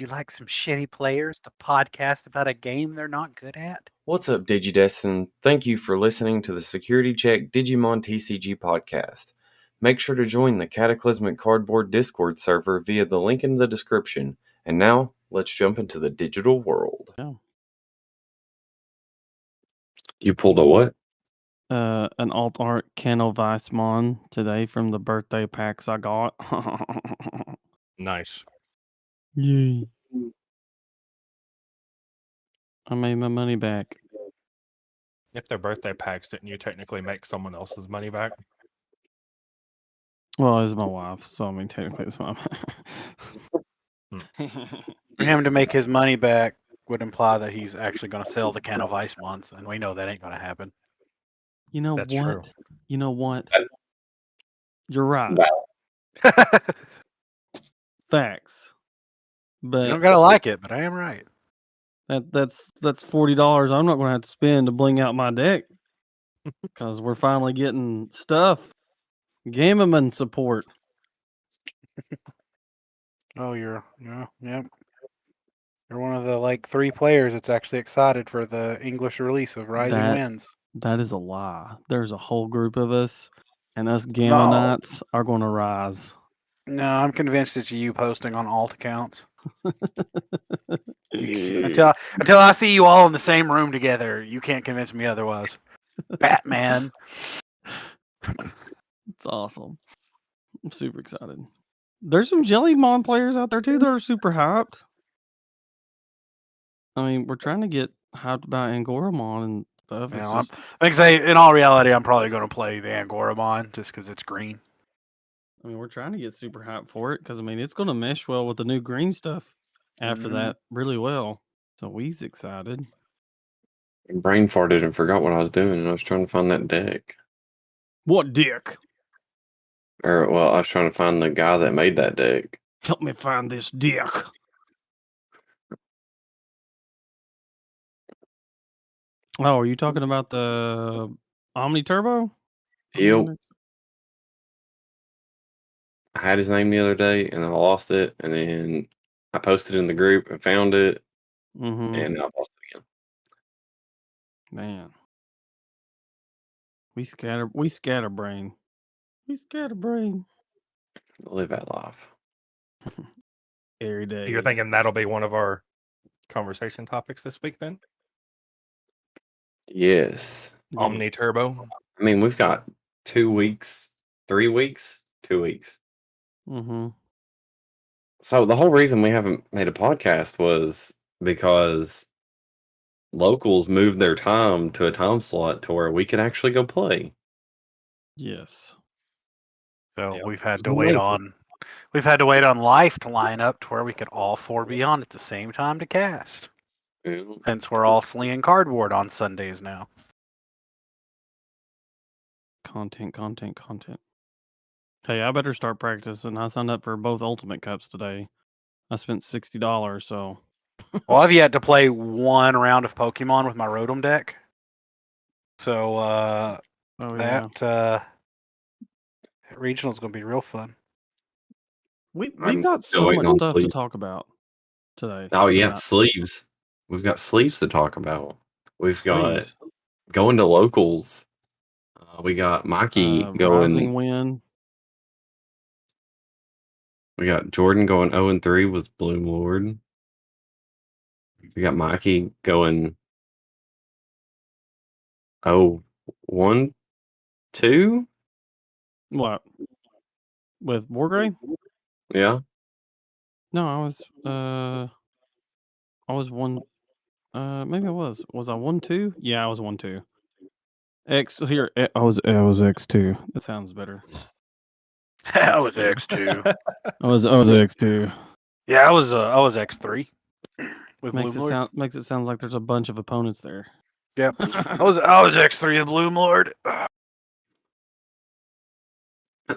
you like some shitty players to podcast about a game they're not good at? What's up, Digidestin? Thank you for listening to the Security Check Digimon TCG podcast. Make sure to join the Cataclysmic Cardboard Discord server via the link in the description. And now, let's jump into the digital world. Yeah. You pulled a what? An alt art Cano Weissmon today from the birthday packs I got. Nice. Yay. I made my money back. If they're birthday packs, didn't you technically make someone else's money back? Well, it's my wife, so I mean, technically it's my For him to make his money back would imply that he's actually going to sell the can of ice months, and we know that ain't going to happen. You know That's what? true. You know what? You're right. You Facts. But don't got to like it, but I am right. that's $40 I'm not going to have to spend to bling out my deck because we're finally getting stuff. Gamerman support. Oh, yep. You're one of the 3 players that's actually excited for the English release of Rising Winds. That is a lie. There's a whole group of us, and us Gamma Knights are going to rise. No, I'm convinced it's you posting on alt accounts. Until I see you all in the same room together, you can't convince me otherwise. Batman. It's awesome. I'm super excited. There's some Jellymon players out there too that are super hyped. I mean, we're trying to get hyped about Angoramon and stuff. In all reality, I'm probably going to play the Angoramon just because it's green. I mean, we're trying to get super hyped for it because, I mean, it's going to mesh well with the new green stuff after that really well. So we's excited. Brain farted and forgot what I was doing, and I was trying to find that deck. What deck? I was trying to find the guy that made that deck. Help me find this deck. Oh, are you talking about the Omni Turbo? Yep. I had his name the other day, and I lost it, and then I posted in the group and found it, and I lost it again. Man. We scatterbrain. We scatterbrain. Live that life. Every day. You're thinking that'll be one of our conversation topics this week then? Yes. Omni Turbo. I mean, we've got 2 weeks, 3 weeks, 2 weeks. Mm-hmm. So the whole reason we haven't made a podcast was because locals moved their time to a time slot to where we could actually go play. Yes. So we've had to wait on life to line up to where we could all 4 be on at the same time to cast. Since we're all slinging cardboard on Sundays now. Content. Hey, I better start practicing. I signed up for both Ultimate Cups today. I spent $60, so. Well, I've yet to play 1 round of Pokemon with my Rotom deck. So that regional is going to be real fun. We've got so much stuff to talk about today. Oh, yeah, sleeves. We've got sleeves to talk about. We've got going to locals. We got Mikey going. Rising Wind. We got Jordan going 0-3 with Bloom Lord. We got Mikey going 0-1-2. What? With Wargrave? Yeah. No, I was 1. Maybe I was. Was I 1-2? Yeah, I was 1-2. Here. I was X2. That sounds better. I was X2. I was X2. Yeah, I was X3. With Makes it sound like there's a bunch of opponents there. Yep. I was X3 of Bloom Lord.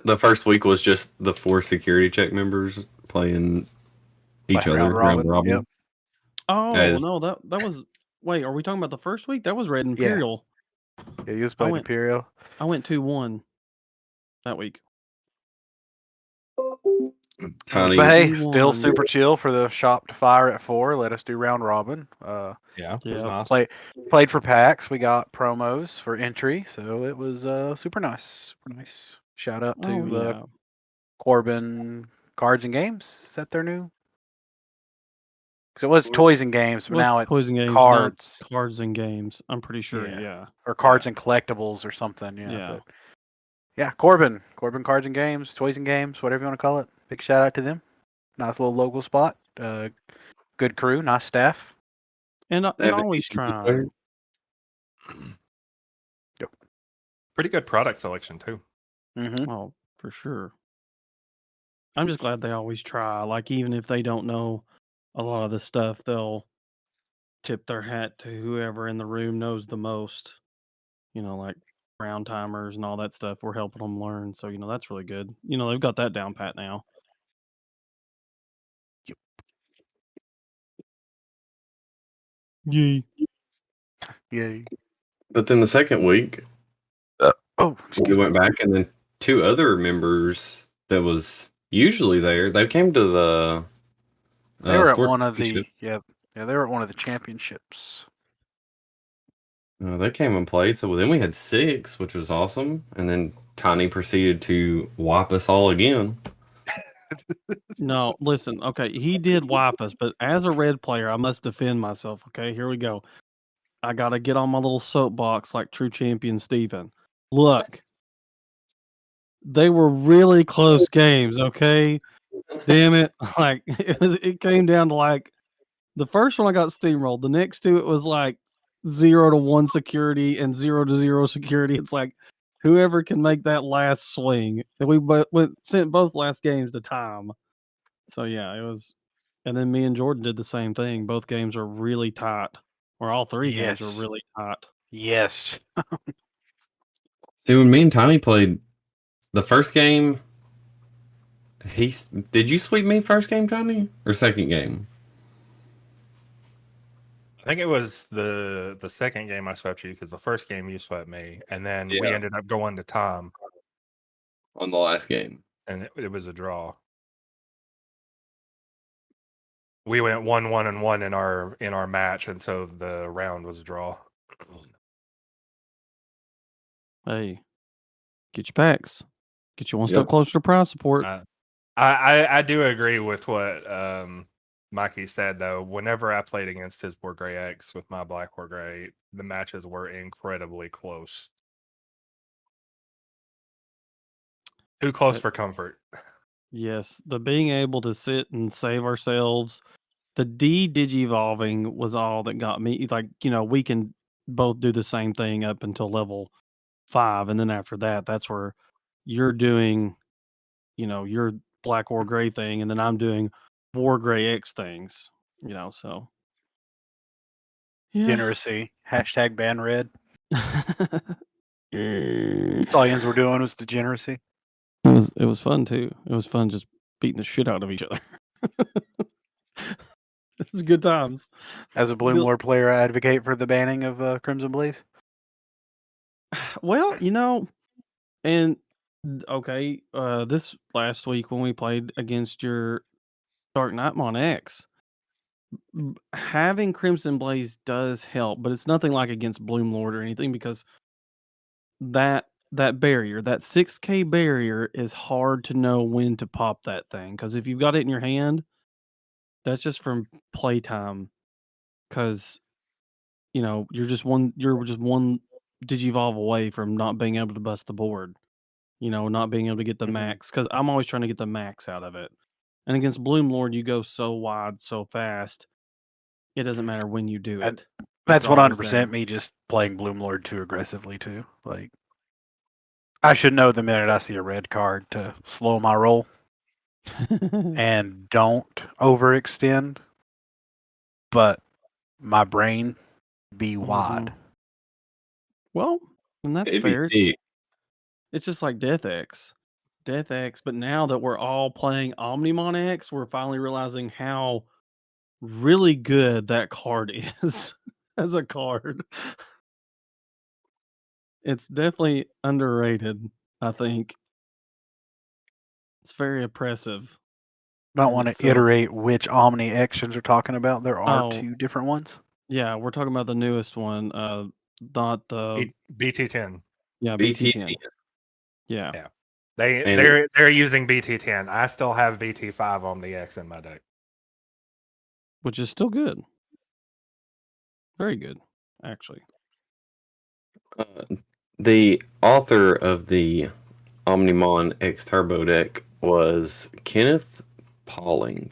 The first week was just the 4 security check members playing each other round robin. Yep. Oh no, that was. Wait, are we talking about the first week? That was Red Imperial. Yeah, you was playing Imperial. I went 2-1 that week. Tiny. But hey, We still won. super chill for the shop to fire at 4. Let us do round robin. Yeah, it was Yep. nice. Played for packs. We got promos for entry, so it was super nice. Super nice. Shout out to Oh yeah. Corbin Cards and Games. Is that their new? Because it was Toys and Games, but What's now it's Poison Games? Cards. Now it's Cards and Games. I'm pretty sure. Yeah. Or Cards and Collectibles or something. Yeah. Yeah. But yeah, Corbin Cards and Games, Toys and Games, whatever you want to call it. Big shout out to them. Nice little local spot. Good crew, nice staff. And They have a always decent trying. Yep. Pretty good product selection too. Mm-hmm. Oh, for sure. I'm just glad they always try. Like, even if they don't know a lot of the stuff, they'll tip their hat to whoever in the room knows the most. Like round timers and all that stuff. We're helping them learn. So, that's really good. They've got that down pat now. Yep. Yay. Yay. But then the second week, Excuse we me. went back, and then two other members that was usually there, they came to the They were at store one of the championship. they were at one of the championships. They came and played, so then we had 6, which was awesome. And then Tiny proceeded to wipe us all again. No, listen. Okay, he did wipe us, but as a red player, I must defend myself. Okay, here we go. I got to get on my little soapbox like true champion Steven. Look, they were really close games, okay? Damn it. Like, it came down to like the first one I got steamrolled. The next two, it was like 0 to 1 security and 0 to 0 security. It's like whoever can make that last swing. And we sent both last games to time. So yeah, it was. And then me and Jordan did the same thing. Both games are really tight. Or all 3 games are Yes. really tight. Yes. See, when me and Tiny played the first game, did you sweep me first game, Tiny, or second game? I think it was the second game I swept you because the first game you swept me, and then we ended up going to time on the last game, and it was a draw. We went 1-1-1 in our match, and so the round was a draw. Hey, get your packs. Get you one step closer to prize support. I do agree with what Mikey said, though. Whenever I played against his War Gray X with my Black War Gray, the matches were incredibly close. Too close for comfort. Yes, the being able to sit and save ourselves. The digivolving was all that got me. Like, we can both do the same thing up until level 5. And then after that, that's where you're doing, your Black or Gray thing. And then I'm doing War Gray X things, so. Yeah. Degeneracy. Hashtag ban red. That's all yins were doing was degeneracy. It was fun too. It was fun just beating the shit out of each other. It was good times. As a Bloom Lord player, I advocate for the banning of Crimson Blaze. Well, and okay, this last week when we played against your Dark Nightmon X, having Crimson Blaze does help, but it's nothing like against Bloom Lord or anything because that barrier, that 6K barrier, is hard to know when to pop that thing. Because if you've got it in your hand, that's just from playtime. Because you're just one Digivolve away from not being able to bust the board. Not being able to get the max. Because I'm always trying to get the max out of it. And against Bloom Lord, you go so wide, so fast. It doesn't matter when you do it. That's 100% me just playing Bloom Lord too aggressively too. Like, I should know the minute I see a red card to slow my roll and don't overextend, but my brain be wide. Well, and that's fair. It's just like Death X, but now that we're all playing Omnimon X, we're finally realizing how really good that card is as a card. It's definitely underrated, I think. It's very oppressive. Don't And want it's to iterate which Omni X's are talking about. There are Oh. two different ones. Yeah, we're talking about the newest one, not the BT10. yeah BT10. BT10. Yeah. Yeah. They're using BT10. I still have BT5 on the X in my deck. Which is still good. Very good, actually. The author of the Omnimon X Turbo deck was Kenneth Pauling.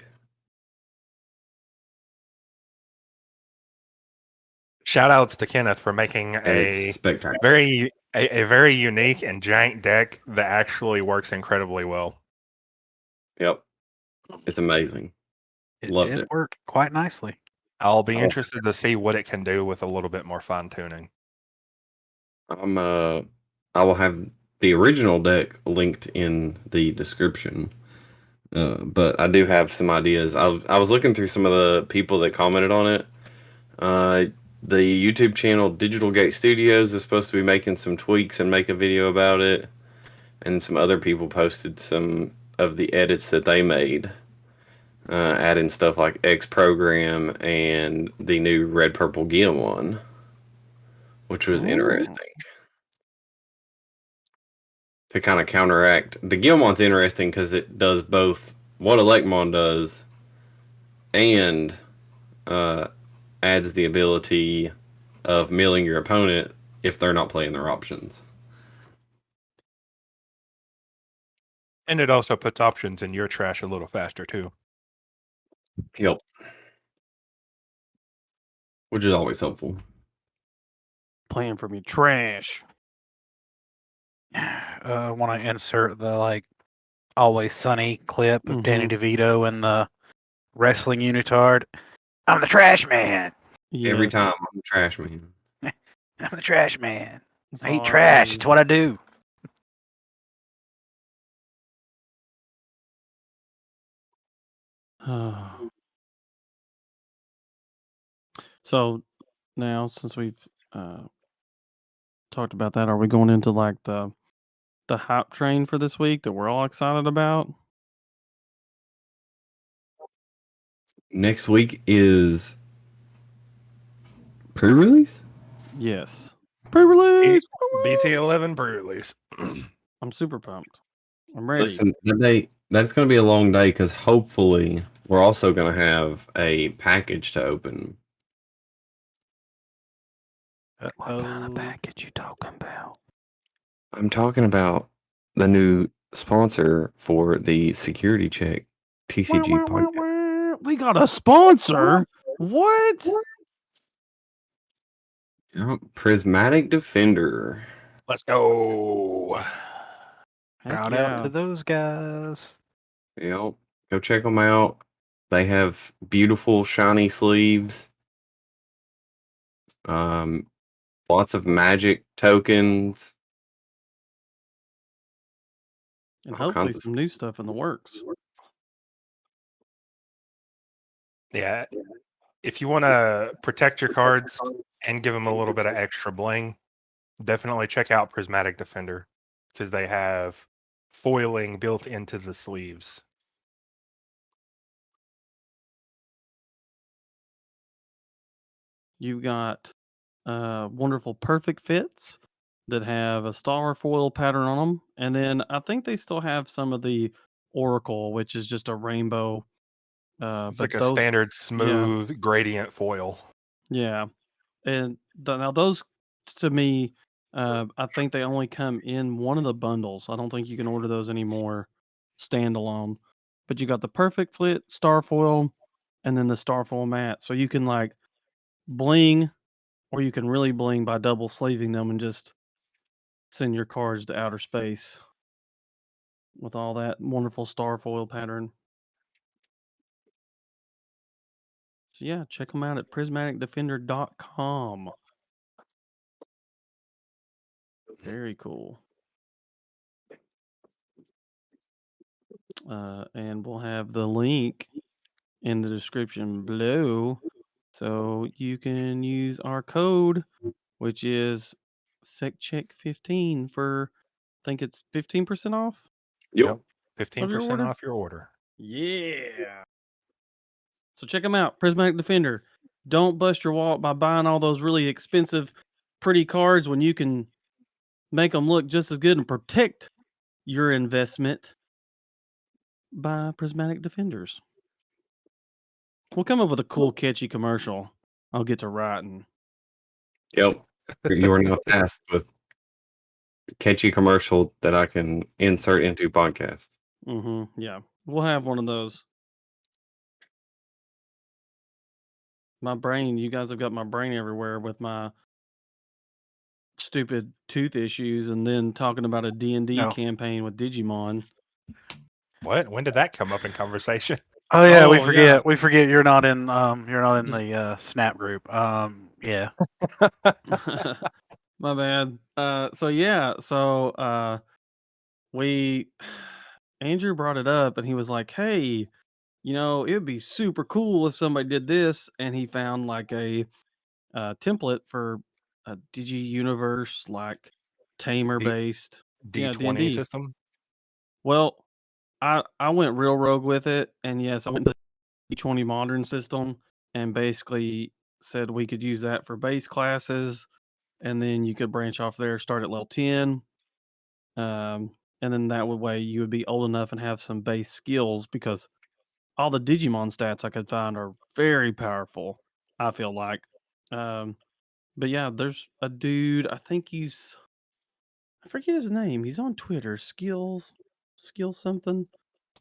Shout outs to Kenneth for making a very unique and giant deck that actually works incredibly well. Yep. It's amazing. It Loved did it. work quite nicely. I'll be interested to see what it can do with a little bit more fine tuning. I will have the original deck linked in the description. But I do have some ideas. I was looking through some of the people that commented on it. The YouTube channel Digital Gate Studios is supposed to be making some tweaks and make a video about it. And some other people posted some of the edits that they made. Adding stuff like X Program and the new Red Purple Guillemon, which was interesting. To kind of counteract. The Guillemon's interesting because it does both what Elecmon does and adds the ability of milling your opponent if they're not playing their options. And it also puts options in your trash a little faster, too. Yep. Which is always helpful. Playing from your trash. I want to insert the Always Sunny clip of Danny DeVito and the wrestling unitard. I'm the trash man. Yes. Every time I'm the trash man. I'm the trash man. I eat trash. It's what I do. So now, since we've talked about that, are we going into the hype train for this week that we're all excited about? Next week is pre-release? Yes. Pre-release! BT11 pre-release. I'm super pumped. I'm ready. Listen, that's going to be a long day because hopefully we're also going to have a package to open. What kind of package you talking about? I'm talking about the new sponsor for the Security Check TCG podcast. We got a sponsor? What? Prismatic Defender. Let's go. Shout out to those guys. Yep. Go check them out. They have beautiful shiny sleeves. Lots of magic tokens. And hopefully some new stuff in the works. Yeah. If you want to protect your cards and give them a little bit of extra bling, definitely check out Prismatic Defender because they have foiling built into the sleeves. You've got wonderful perfect fits that have a star foil pattern on them. And then I think they still have some of the Oracle, which is just a rainbow. It's like a standard smooth gradient foil. Yeah. And now those, to me, I think they only come in one of the bundles. I don't think you can order those anymore standalone. But you got the perfect fit star foil and then the star foil mat. So you can bling, or you can really bling by double sleeving them and just send your cards to outer space with all that wonderful star foil pattern. So yeah, check them out at prismaticdefender.com. Very cool. And we'll have the link in the description below so you can use our code, which is SecCheck15 for, I think it's 15% off. Yep. 15% off your order. Yeah. So check them out. Prismatic Defender. Don't bust your wallet by buying all those really expensive, pretty cards when you can make them look just as good and protect your investment by Prismatic Defenders. We'll come up with a cool, catchy commercial. I'll get to writing. Yep. You are now tasked with catchy commercial that I can insert into podcast. Yeah. We'll have one of those. My brain, you guys have got my brain everywhere with my stupid tooth issues and then talking about a D&D campaign with Digimon. What? When did that come up in conversation? Oh yeah, we forget. Yeah. We forget you're not in the Snap group. Yeah. My bad. Andrew brought it up and he was like, "Hey, it would be super cool if somebody did this," and he found like a template for a Digi Universe like tamer based D20 system. Well, I went real rogue with it, and yes, I went to the D20 modern system and basically said we could use that for base classes, and then you could branch off there, start at level 10, and then that way you would be old enough and have some base skills because all the Digimon stats I could find are very powerful, I feel like. But yeah, there's a dude, I think I forget his name. He's on Twitter, skill something.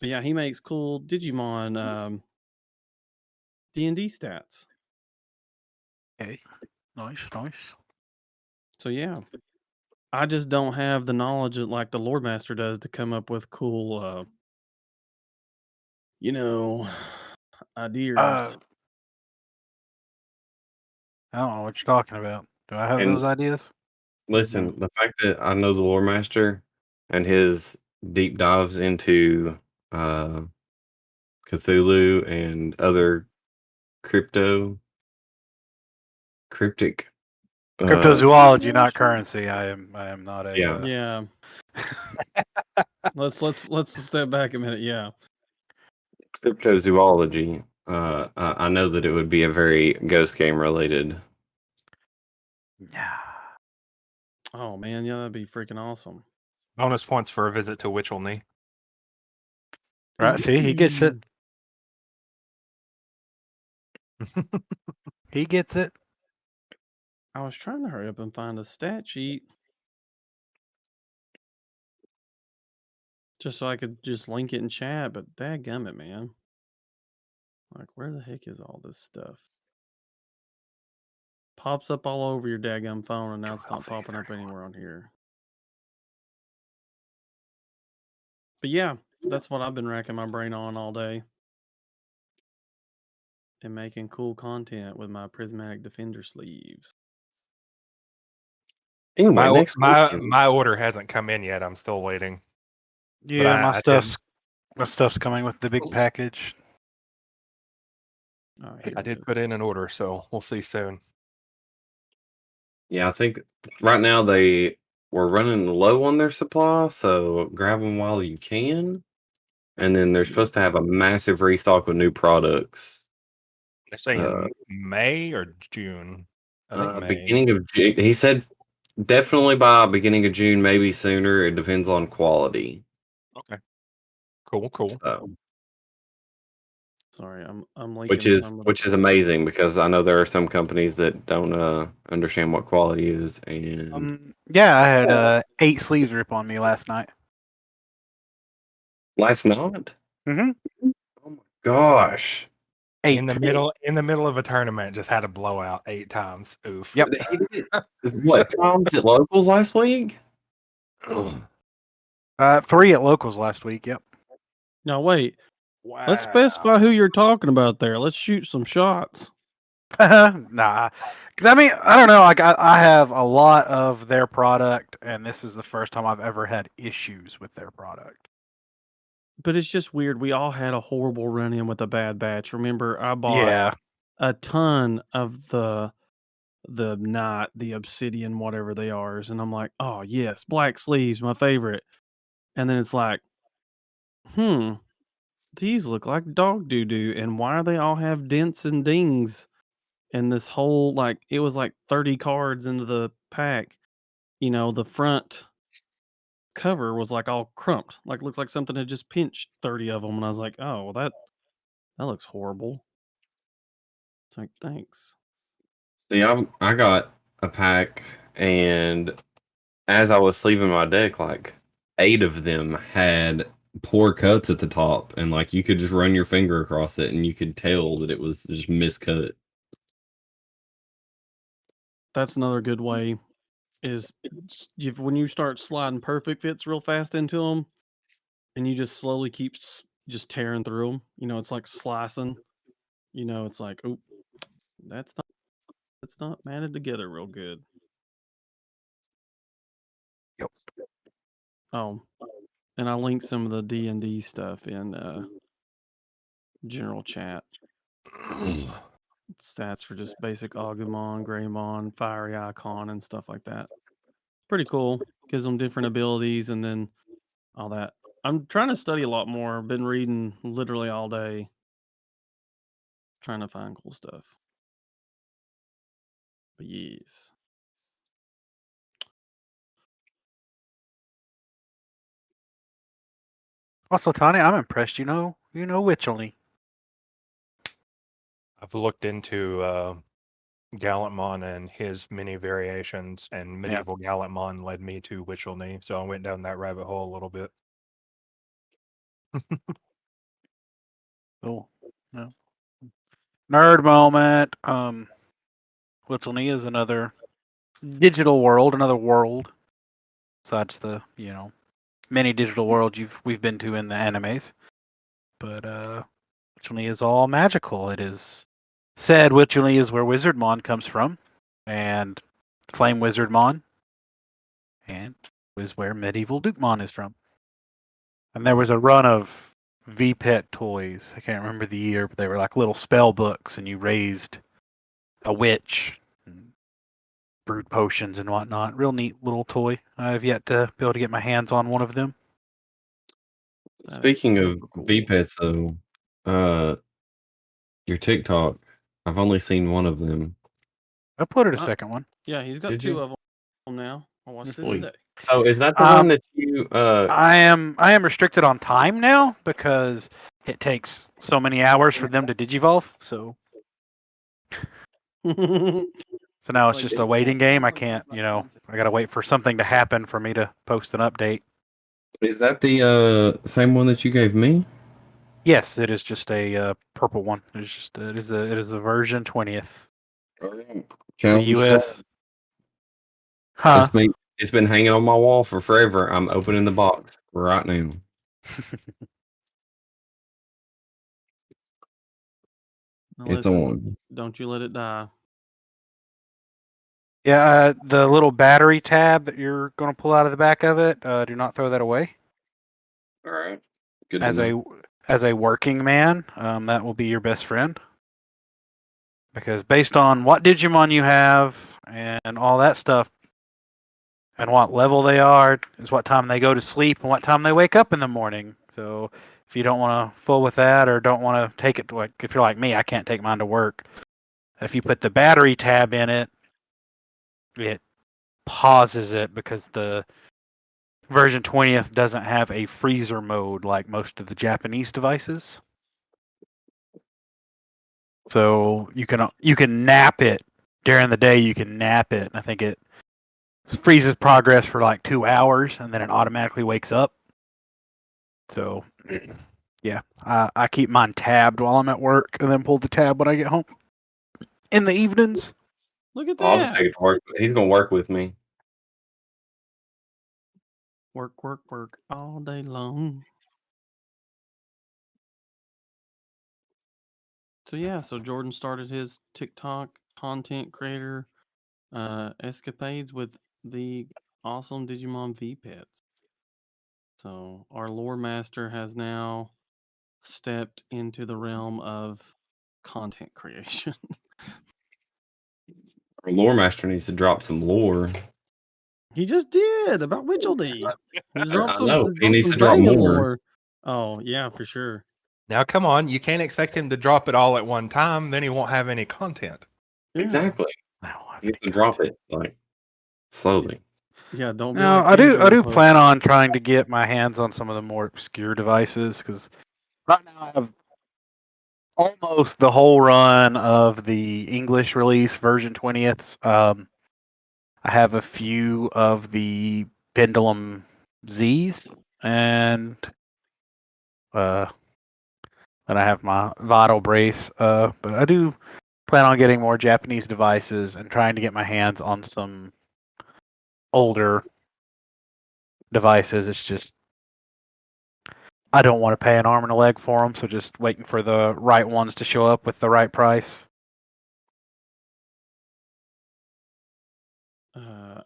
But yeah, he makes cool Digimon D&D stats. Okay. Nice. So yeah, I just don't have the knowledge that like the Lord Master does to come up with cool, ideas. I don't know what you're talking about. Do I have those ideas? Listen, the fact that I know the Lore Master and his deep dives into Cthulhu and other cryptic cryptozoology, not currency. I am not a yeah. Let's step back a minute. Yeah. Cryptozoology. I know that it would be a very Ghost game related. Yeah. Oh man, yeah, that'd be freaking awesome. Bonus points for a visit to Witchelney. Right, see, he gets it. He gets it. I was trying to hurry up and find a stat sheet just so I could just link it in chat, but dadgummit, man. Like, where the heck is all this stuff? Pops up all over your daggum phone, and now it's not popping up anywhere on here. But yeah, that's what I've been racking my brain on all day. And making cool content with my Prismatic Defender sleeves. Anyway, my order hasn't come in yet. I'm still waiting. Yeah, my stuff's coming with the big package. I did put in an order, so we'll see soon. Yeah, I think right now they were running low on their supply, so grab them while you can. And then they're supposed to have a massive restock with new products. They're saying May or June? I think May. Beginning of June. He said definitely by beginning of June, maybe sooner. It depends on quality. Okay. Cool. So, sorry, I'm linking which is amazing because I know there are some companies that don't understand what quality is. And yeah, I had 8 sleeves rip on me last night. Last night? Mm-hmm. Oh my gosh! 8. In the middle of a tournament, just had a blowout 8 times. Oof. Yep. What times at locals last week? 3 at locals last week. Yep. No, wait. Wow. Let's specify who you're talking about there. Let's shoot some shots. Nah, because I mean, I don't know. Like I have a lot of their product, and this is the first time I've ever had issues with their product. But it's just weird. We all had a horrible run-in with a bad batch. Remember, I bought a ton of the obsidian, whatever they are, and I'm like, oh yes, black sleeves, my favorite. And then it's like, these look like dog doo-doo, and why do they all have dents and dings? And this whole, like, it was like 30 cards into the pack. You know, the front cover was like all crumped. Like, looked like something had just pinched 30 of them. And I was like, oh, that looks horrible. It's like, thanks. See, I got a pack, and as I was sleeving my deck, like 8 of them had poor cuts at the top, and like you could just run your finger across it, and you could tell that it was just miscut. That's another good way. Is when you start sliding perfect fits real fast into them, and you just slowly keep just tearing through them. You know, it's like slicing. You know, it's like, oh, that's not matted together real good. Yep. Oh, and I linked some of the D&D stuff in general chat. Stats for just basic Agumon, Greymon, Fiery Icon, and stuff like that. Pretty cool. Gives them different abilities and then all that. I'm trying to study a lot more. I've been reading literally all day, trying to find cool stuff. But yes. Also, Tony, I'm impressed. You know Witchelney. I've looked into Gallantmon and his many variations, and medieval Gallantmon led me to Witchelney, so I went down that rabbit hole a little bit. Cool. Yeah. Nerd moment. Witchelney is another digital world, another world. Besides the many digital worlds we've been to in the animes, but Witchelney is all magical. It is said Witchelney is where Wizardmon comes from, and Flame Wizardmon, and is where Medieval Dukemon is from. And there was a run of V-Pet toys. I can't remember the year, but they were like little spell books, and you raised a witch, and brewed potions and whatnot. Real neat little toy. I've yet to be able to get my hands on one of them. Speaking of cool. V-Pets, though, your TikTok, I've only seen one of them. I uploaded a second one. Yeah, he's got 2 of them now. I watched it today. So is that the one that you? I am restricted on time now because it takes so many hours for them to digivolve. So now it's just a waiting game. I can't, I gotta wait for something to happen for me to post an update. Is that the same one that you gave me? Yes, it is just a purple one. It is a version 20th. The US. Huh? It's been hanging on my wall for forever. I'm opening the box right now. It's on. Don't you let it die. Yeah, the little battery tab that you're going to pull out of the back of it, do not throw that away. All right. Good. As a working man, that will be your best friend. Because based on what Digimon you have and all that stuff, and what level they are, is what time they go to sleep and what time they wake up in the morning. So if you don't want to fool with that or don't want to take it to, like, if you're like me, I can't take mine to work. If you put the battery tab in it, it pauses it because the version 20th doesn't have a freezer mode like most of the Japanese devices. So you can nap it during the day. You can nap it. I think it freezes progress for like 2 hours, and then it automatically wakes up. So, yeah, I keep mine tabbed while I'm at work, and then pull the tab when I get home in the evenings. Look at that. I'll just take it to work. He's gonna work with me. Work all day long. So yeah, Jordan started his TikTok content creator escapades with the awesome Digimon V-Pets. So our lore master has now stepped into the realm of content creation. Our lore master needs to drop some lore. He just did about Witchelney. I know. He needs to drop more. Lore. Oh yeah, for sure. Now, come on, you can't expect him to drop it all at one time. Then he won't have any content. Yeah. Exactly. No, You have to drop it like slowly. Yeah, don't be No, like I do Android plan folks. on trying to get my hands on some of the more obscure devices because right now I have almost the whole run of the English release version 20th. I have a few of the Pendulum Z's and then I have my Vital Brace. But I do plan on getting more Japanese devices and trying to get my hands on some older devices. It's just I don't want to pay an arm and a leg for them, so just waiting for the right ones to show up with the right price.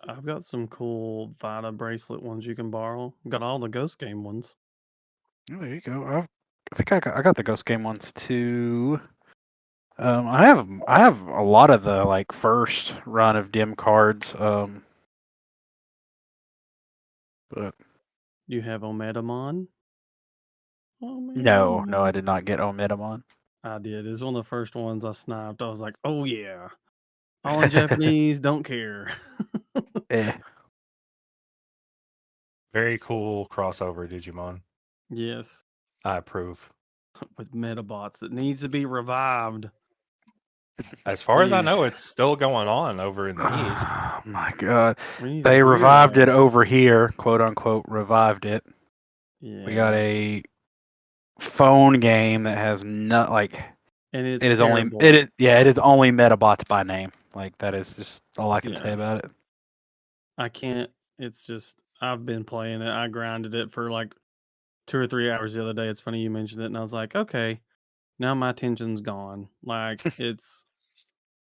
I've got some cool Vita bracelet ones you can borrow. Got all the Ghost Game ones. Oh, there you go. I think I got the Ghost Game ones too. I have a lot of the like first run of dim cards. But You have Omedamon? no, I did not get Omidamon. I did. It's one of the first ones I sniped. I was like, oh yeah. All in Japanese, don't care. Very cool crossover, Digimon. Yes. I approve. With Metabots. It needs to be revived. As far as I Please. know, it's still going on over in the East. Oh my god. We need They to hear revived that. it over here, quote unquote revived it. Yeah. We got a phone game that has not like and it's it is terrible. only it is only Metabots by name. Like that is just all I can say Yeah. about it. I can't. It's just I've been playing it. I grinded it for like 2 or 3 hours the other day. It's funny you mentioned it, and I was like, okay, now my attention's gone. Like it's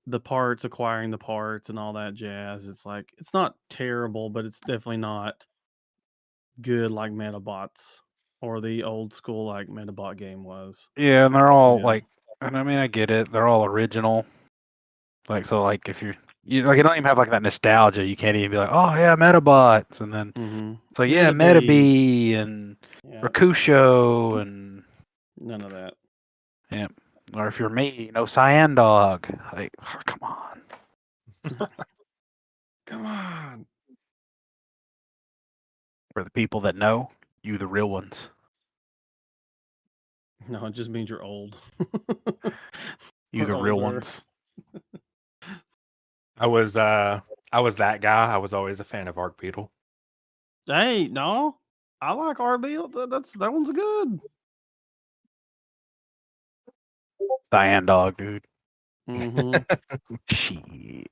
the parts, acquiring the parts, and all that jazz. It's like it's not terrible, but it's definitely not good like Metabots or the old school like Metabot game was. Yeah, and they're all Yeah. like, and I mean, I get it. They're all original. Like, so, like, if you like, you don't even have like that nostalgia. You can't even be like, oh yeah, Metabots, and then it's like, yeah, Metabee. Metabee and Yeah, Rakusho, and none of that. yeah. Or if you're me, no Cyan Dog. Like, oh, come on. Come on. For the people that know, you the real ones. No, it just means you're old. You Or the real older. ones. I was that guy. I was always a fan of Arc Beetle. Hey, no, I like RB. That one's good. Cyan Dog, dude. Mm-hmm. Shit.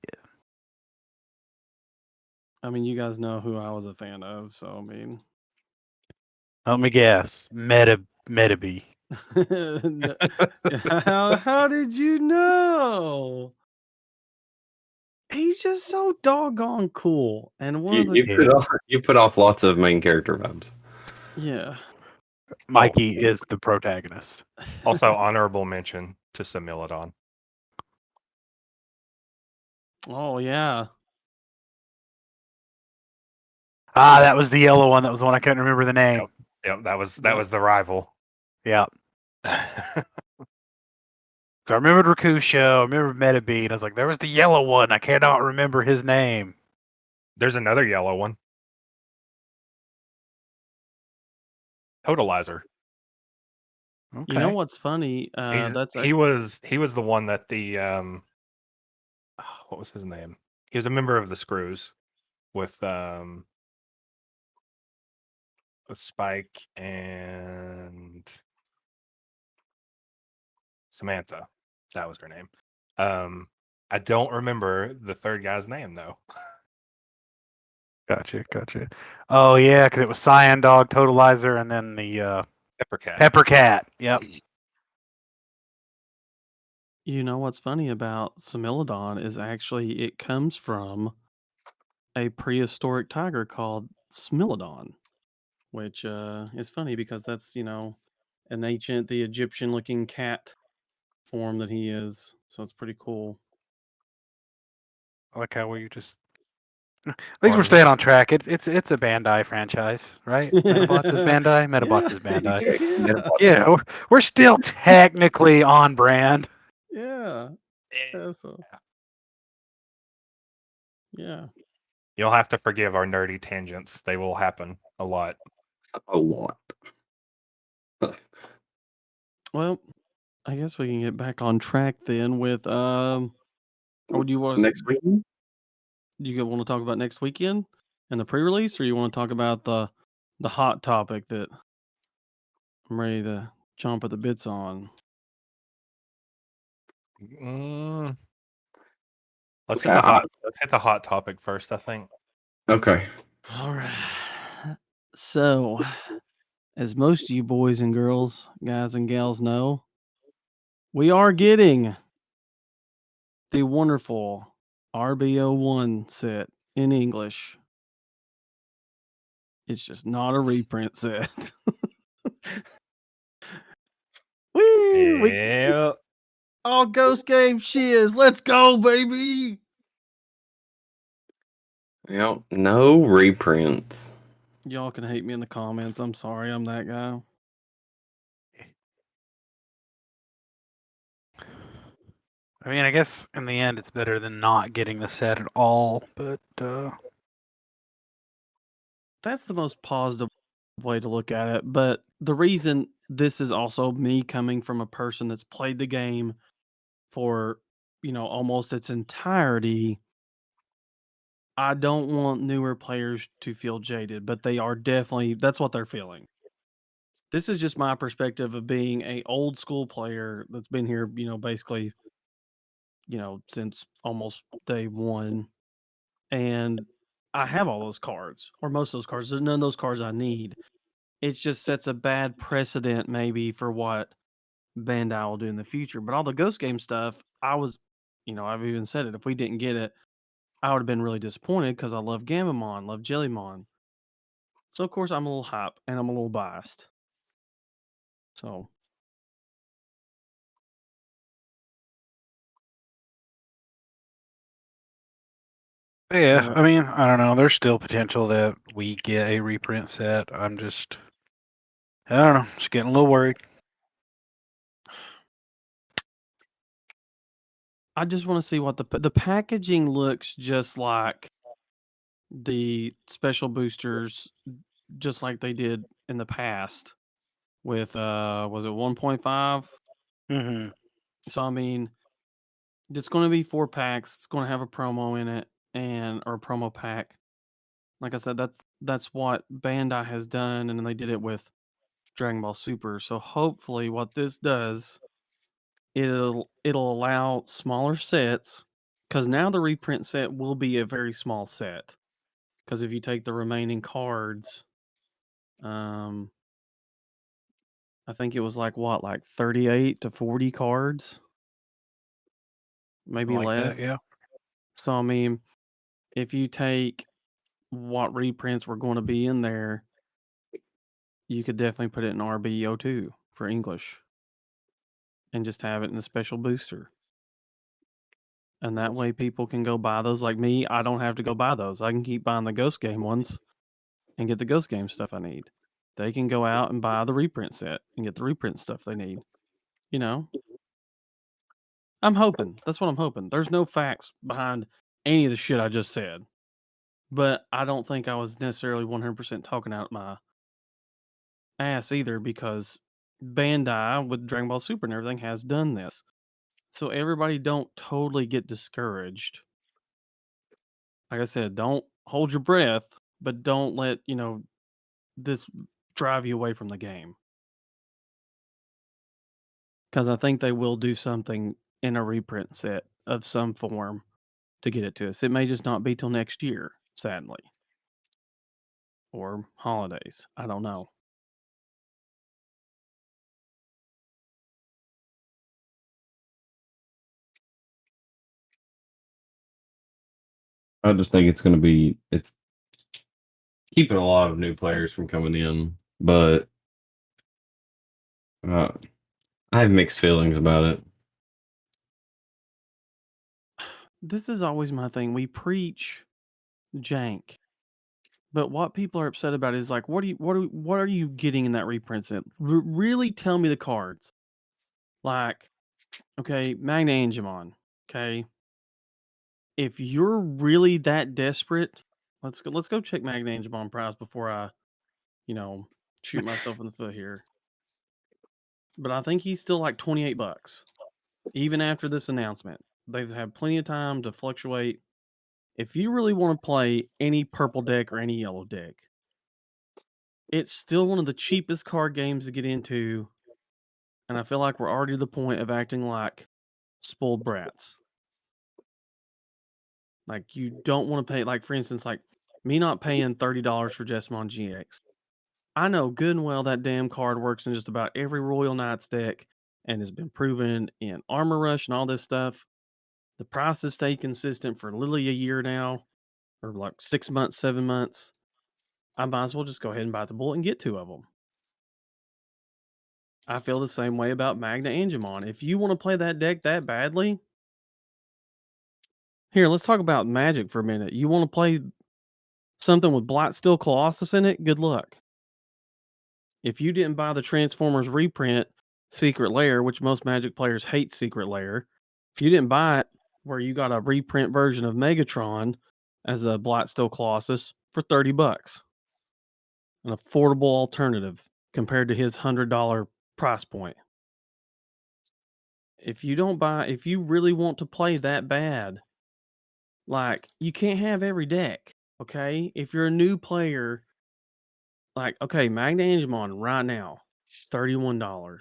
I mean, you guys know who I was a fan of, so I mean, Let me guess. Metabee. how did you know? He's just so doggone cool, and one of the You put off lots of main character vibes. yeah. Mikey is the protagonist. Also, honorable mention to Similodon. Oh yeah. Ah, that was the yellow one. That was the one I couldn't remember the name. Yep, that was the rival. Yeah. So I remembered Rakusho, I remembered Metabee, and I was like, there was the yellow one. I cannot remember his name. There's another yellow one. Totalizer. Okay. You know what's funny? He was the one that the what was his name? He was a member of the Screws with Spike and Samantha. That was her name. I don't remember the third guy's name though. Gotcha. Oh yeah, because it was Cyan Dog, Totalizer, and then the Pepper Cat. Yep. You know what's funny about Similodon is actually it comes from a prehistoric tiger called Smilodon, which is funny because that's an ancient, the Egyptian-looking cat form that he is. So it's pretty cool. I like how we just At least we're staying on track. It's a Bandai franchise, right? Metabots is Bandai. Metabots is Bandai. Yeah, we're still technically on brand. Yeah. Yeah. You'll have to forgive our nerdy tangents. They will happen a lot. A lot. Well, I guess we can get back on track then with or do you want Next weekend? Do you want to talk about next weekend and the pre-release, or you want to talk about the hot topic that I'm ready to chomp at the bits on? Let's hit the hot topic first, I think. Okay. All right. So, as most of you boys and girls, guys and gals know, we are getting the wonderful RBO1 set in English. It's just not a reprint set. Woo! Yeah. Oh, Ghost Game shiz. Let's go, baby. Yep, no reprints. Y'all can hate me in the comments. I'm sorry, I'm that guy. I mean, I guess in the end, it's better than not getting the set at all. But that's the most positive way to look at it. But the reason this is also me coming from a person that's played the game for, almost its entirety. I don't want newer players to feel jaded, but they are definitely, that's what they're feeling. This is just my perspective of being a old school player that's been here, basically, since almost day one. And I have all those cards, or most of those cards. There's none of those cards I need. It just sets a bad precedent maybe for what Bandai will do in the future. But all the Ghost Game stuff, I've even said it. If we didn't get it, I would have been really disappointed because I love Gamamon, love Jellymon. So, of course, I'm a little hype and I'm a little biased. So. yeah, I mean, I don't know. There's still potential that we get a reprint set. I don't know, just getting a little worried. I just want to see what the packaging looks just like the special boosters, just like they did in the past with was it 1.5? Mm-hmm. So I mean, it's going to be 4 packs. It's going to have a promo in it or a promo pack. Like I said, that's what Bandai has done, and then they did it with Dragon Ball Super. So hopefully, what this does, it'll allow smaller sets, because now the reprint set will be a very small set. Because if you take the remaining cards, I think it was like 38 to 40 cards, maybe like less. that, yeah. So I mean, if you take what reprints were going to be in there, you could definitely put it in RBO2 for English and just have it in a special booster. And that way people can go buy those. Like me, I don't have to go buy those. I can keep buying the Ghost Game ones and get the Ghost Game stuff I need. They can go out and buy the reprint set and get the reprint stuff they need. I'm hoping. That's what I'm hoping. There's no facts behind any of the shit I just said. But I don't think I was necessarily 100% talking out my ass either, because Bandai with Dragon Ball Super and everything has done this. So everybody don't totally get discouraged. Like I said, don't hold your breath, but don't let, this drive you away from the game. Because I think they will do something in a reprint set of some form to get it to us. It may just not be till next year, sadly. Or holidays. I don't know. I just think it's keeping a lot of new players from coming in, but I have mixed feelings about it. This is always my thing. We preach jank. But what people are upset about is like, what are you getting in that reprint set? Really tell me the cards. Like, okay, Magna Angemon. Okay, if you're really that desperate, let's go check Magna Angemon price before I, shoot myself in the foot here. But I think he's still like $28, even after this announcement. They've had plenty of time to fluctuate. If you really want to play any purple deck or any yellow deck, it's still one of the cheapest card games to get into, and I feel like we're already to the point of acting like spoiled brats. Like, you don't want to pay, like, for instance, like me not paying $30 for Jessamon GX. I know good and well that damn card works in just about every Royal Knights deck and has been proven in Armor Rush and all this stuff. The price has stayed consistent for literally a year now, or like 6 months, 7 months. I might as well just go ahead and buy the bullet and get 2 of them. I feel the same way about Magna Angemon. If you want to play that deck that badly, here, let's talk about Magic for a minute. You want to play something with Blightsteel Colossus in it? Good luck. If you didn't buy the Transformers reprint Secret Lair, which most Magic players hate Secret Lair, if you didn't buy it where you got a reprint version of Megatron as a Blightsteel Colossus for $30, an affordable alternative compared to his $100 price point. If you really want to play that bad, like, you can't have every deck, okay? If you're a new player, like, okay, Magna Angemon right now, $31.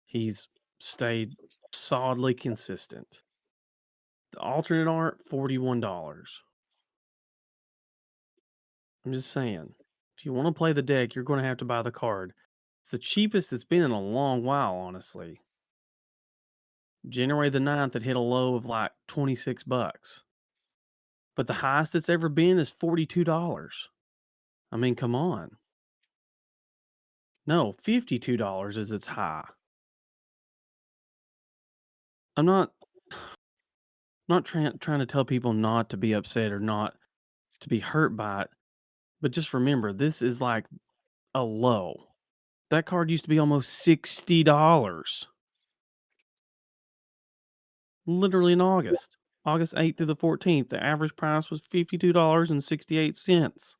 He's stayed solidly consistent. The alternate art, $41. I'm just saying, if you want to play the deck, you're going to have to buy the card. It's the cheapest it's been in a long while, honestly. January the 9th, it hit a low of like $26. But the highest it's ever been is $42. I mean, come on. No, $52 is its high. I'm not trying to tell people not to be upset or not to be hurt by it, but just remember, this is like a low. That card used to be almost $60. Literally in August. August 8th through the 14th, the average price was $52.68.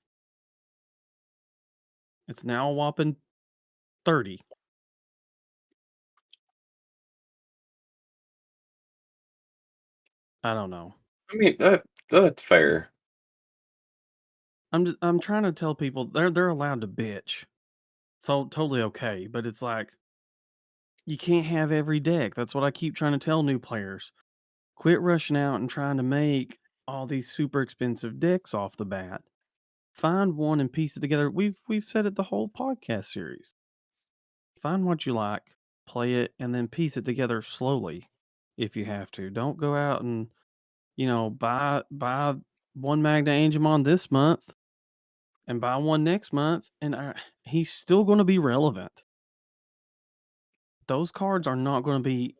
It's now a whopping 30. I don't know. I mean, that's fair. I'm trying to tell people they're allowed to bitch. So totally okay, but it's like, you can't have every deck. That's what I keep trying to tell new players. Quit rushing out and trying to make all these super expensive decks off the bat. Find one and piece it together. We've said it the whole podcast series. Find what you like, play it, and then piece it together slowly if you have to. Don't go out and, buy one Magna Angemon this month and buy one next month, and he's still going to be relevant. Those cards are not going to be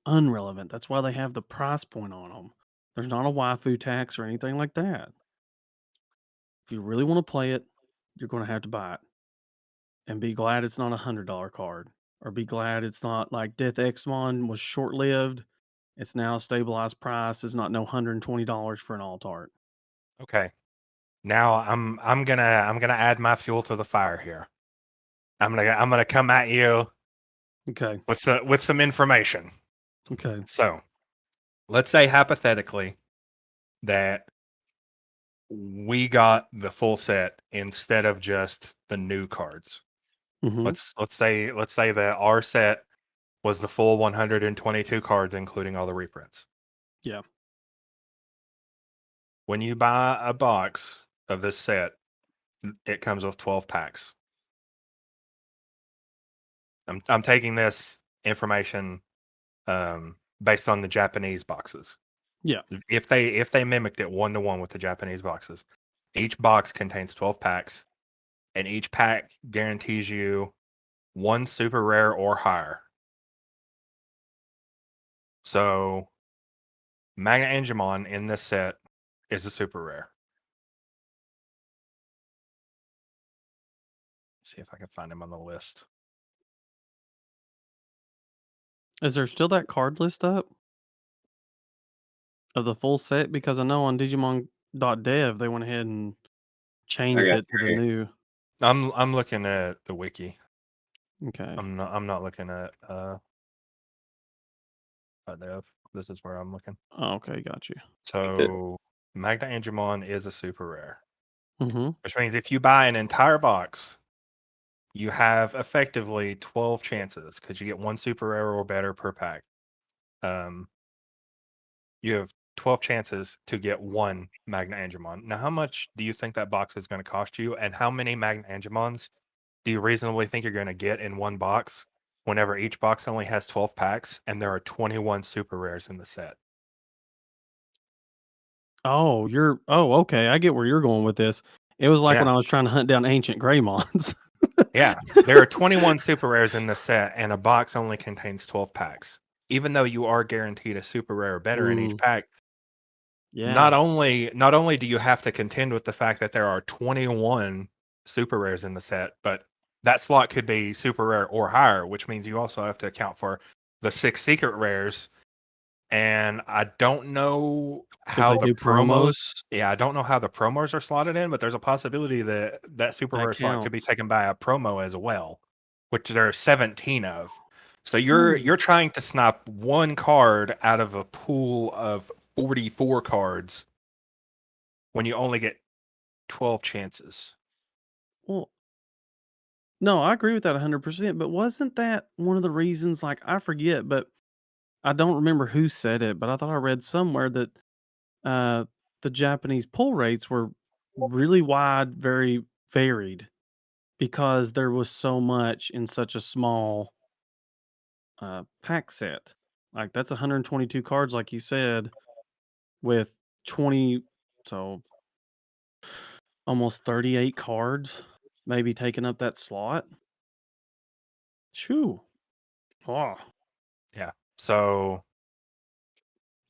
unrelevant. That's why they have the price point on them. There's not a waifu tax or anything like that. If you really want to play it, you're going to have to buy it. And be glad it's not $100 card. Or be glad it's not like Death Exmon was short-lived. It's now a stabilized price. It's not no $120 for an alt art. Okay. Now I'm gonna add my fuel to the fire here. I'm gonna come at you Okay. with some information. Okay. So let's say hypothetically that we got the full set instead of just the new cards. Mm-hmm. Let's say that our set was the full 122 cards, including all the reprints. Yeah. When you buy a box of this set, it comes with 12 packs. I'm taking this information based on the Japanese boxes. Yeah. If they mimicked it 1-to-1 with the Japanese boxes, each box contains 12 packs, and each pack guarantees you one super rare or higher. So Magna Angemon in this set is a super rare. see if I can find him on the list. Is there still that card list up of the full set? Because I know on Digimon.dev they went ahead and changed it to the new. I'm looking at the wiki. Okay. I'm not looking at .dev. This is where I'm looking. Oh, okay, got you. So Magna Angemon is a super rare. Mm-hmm. Which means if you buy an entire box, you have effectively 12 chances because you get one super rare or better per pack. You have 12 chances to get one Magna Angemon. Now, how much do you think that box is going to cost you? And how many Magna Angemons do you reasonably think you're going to get in one box whenever each box only has 12 packs and there are 21 super rares in the set? Oh, okay. I get where you're going with this. It was like when I was trying to hunt down ancient Greymons. Yeah, there are 21 super rares in the set, and a box only contains 12 packs. Even though you are guaranteed a super rare or better in each pack, not only do you have to contend with the fact that there are 21 super rares in the set, but that slot could be super rare or higher, which means you also have to account for the 6 secret rares. And I don't know how the promos. Yeah, I don't know how the promos are slotted in, but there's a possibility that super rare slot could be taken by a promo as well, which there are 17 of. So you're trying to snap one card out of a pool of 44 cards when you only get 12 chances. Well, no, I agree with that 100%. But wasn't that one of the reasons? Like, I forget, but I don't remember who said it, but I thought I read somewhere that the Japanese pull rates were really wide, very varied, because there was so much in such a small pack set. Like, that's 122 cards, like you said, with 20, so almost 38 cards, maybe taking up that slot. Shoo. Oh. Yeah. So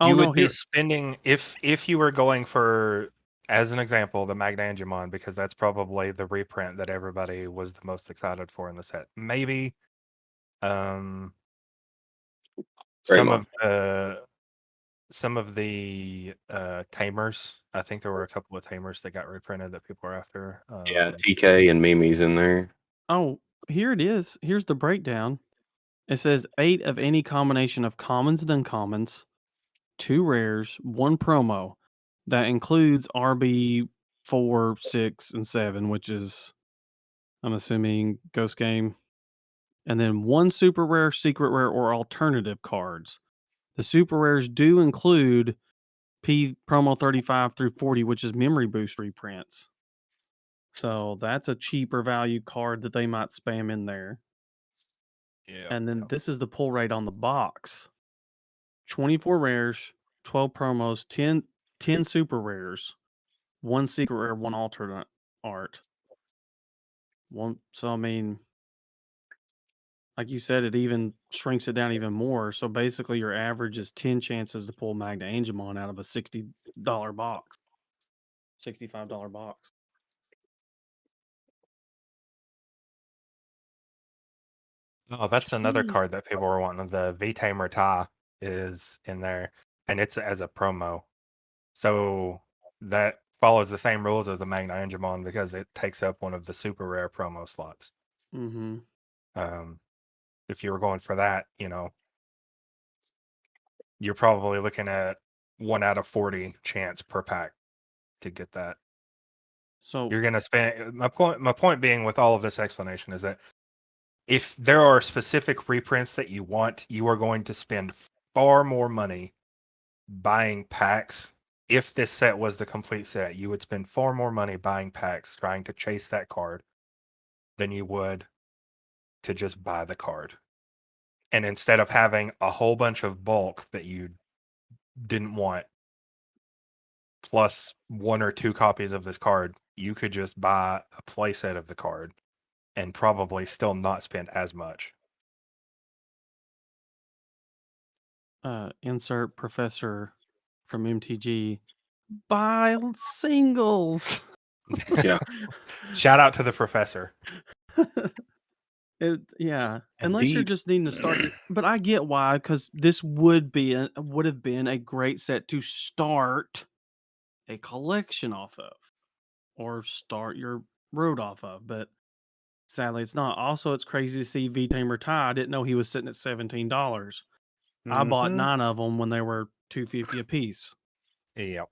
you would be spending, if you were going for, as an example, the Magna Angemon, because that's probably the reprint that everybody was the most excited for in the set. Maybe some of the tamers. I think there were a couple of tamers that got reprinted that people were after. Yeah, TK and Mimi's in there. Oh, here it is. Here's the breakdown. It says 8 of any combination of commons and uncommons, 2 rares, 1 promo. That includes RB 4, 6, and 7, which is, I'm assuming, Ghost Game. And then 1 super rare, secret rare, or alternative cards. The super rares do include promo 35 through 40, which is memory boost reprints. So that's a cheaper value card that they might spam in there. Yeah. And then this is the pull rate on the box. 24 rares, 12 promos, 10 super rares, 1 secret rare, 1 alternate art. So I mean, like you said, it even shrinks it down even more. So basically your average is 10 chances to pull Magna Angemon out of a $60 box. $65 box. Oh, that's another card that people were wanting. The V-Tamer Ta is in there, and it's as a promo. So that follows the same rules as the Magna Angemon because it takes up one of the super rare promo slots. Mm-hmm. If you were going for that, you're probably looking at 1 out of 40 chance per pack to get that. So you're going to spend. My point being with all of this explanation is that if there are specific reprints that you want, you are going to spend far more money buying packs. If this set was the complete set, you would spend far more money buying packs trying to chase that card than you would to just buy the card. And instead of having a whole bunch of bulk that you didn't want, plus 1 or 2 copies of this card, you could just buy a playset of the card and probably still not spend as much. Insert Professor from MTG. Buy singles. Yeah. Shout out to the professor. Yeah, unless you're Indeed. just needing to start your. But I get why, because this would have been a great set to start a collection off of, or start your road off of. But sadly, it's not. Also, it's crazy to see V Tamer Ty. I didn't know he was sitting at $17. I bought 9 of them when they were $250 a piece. Yep.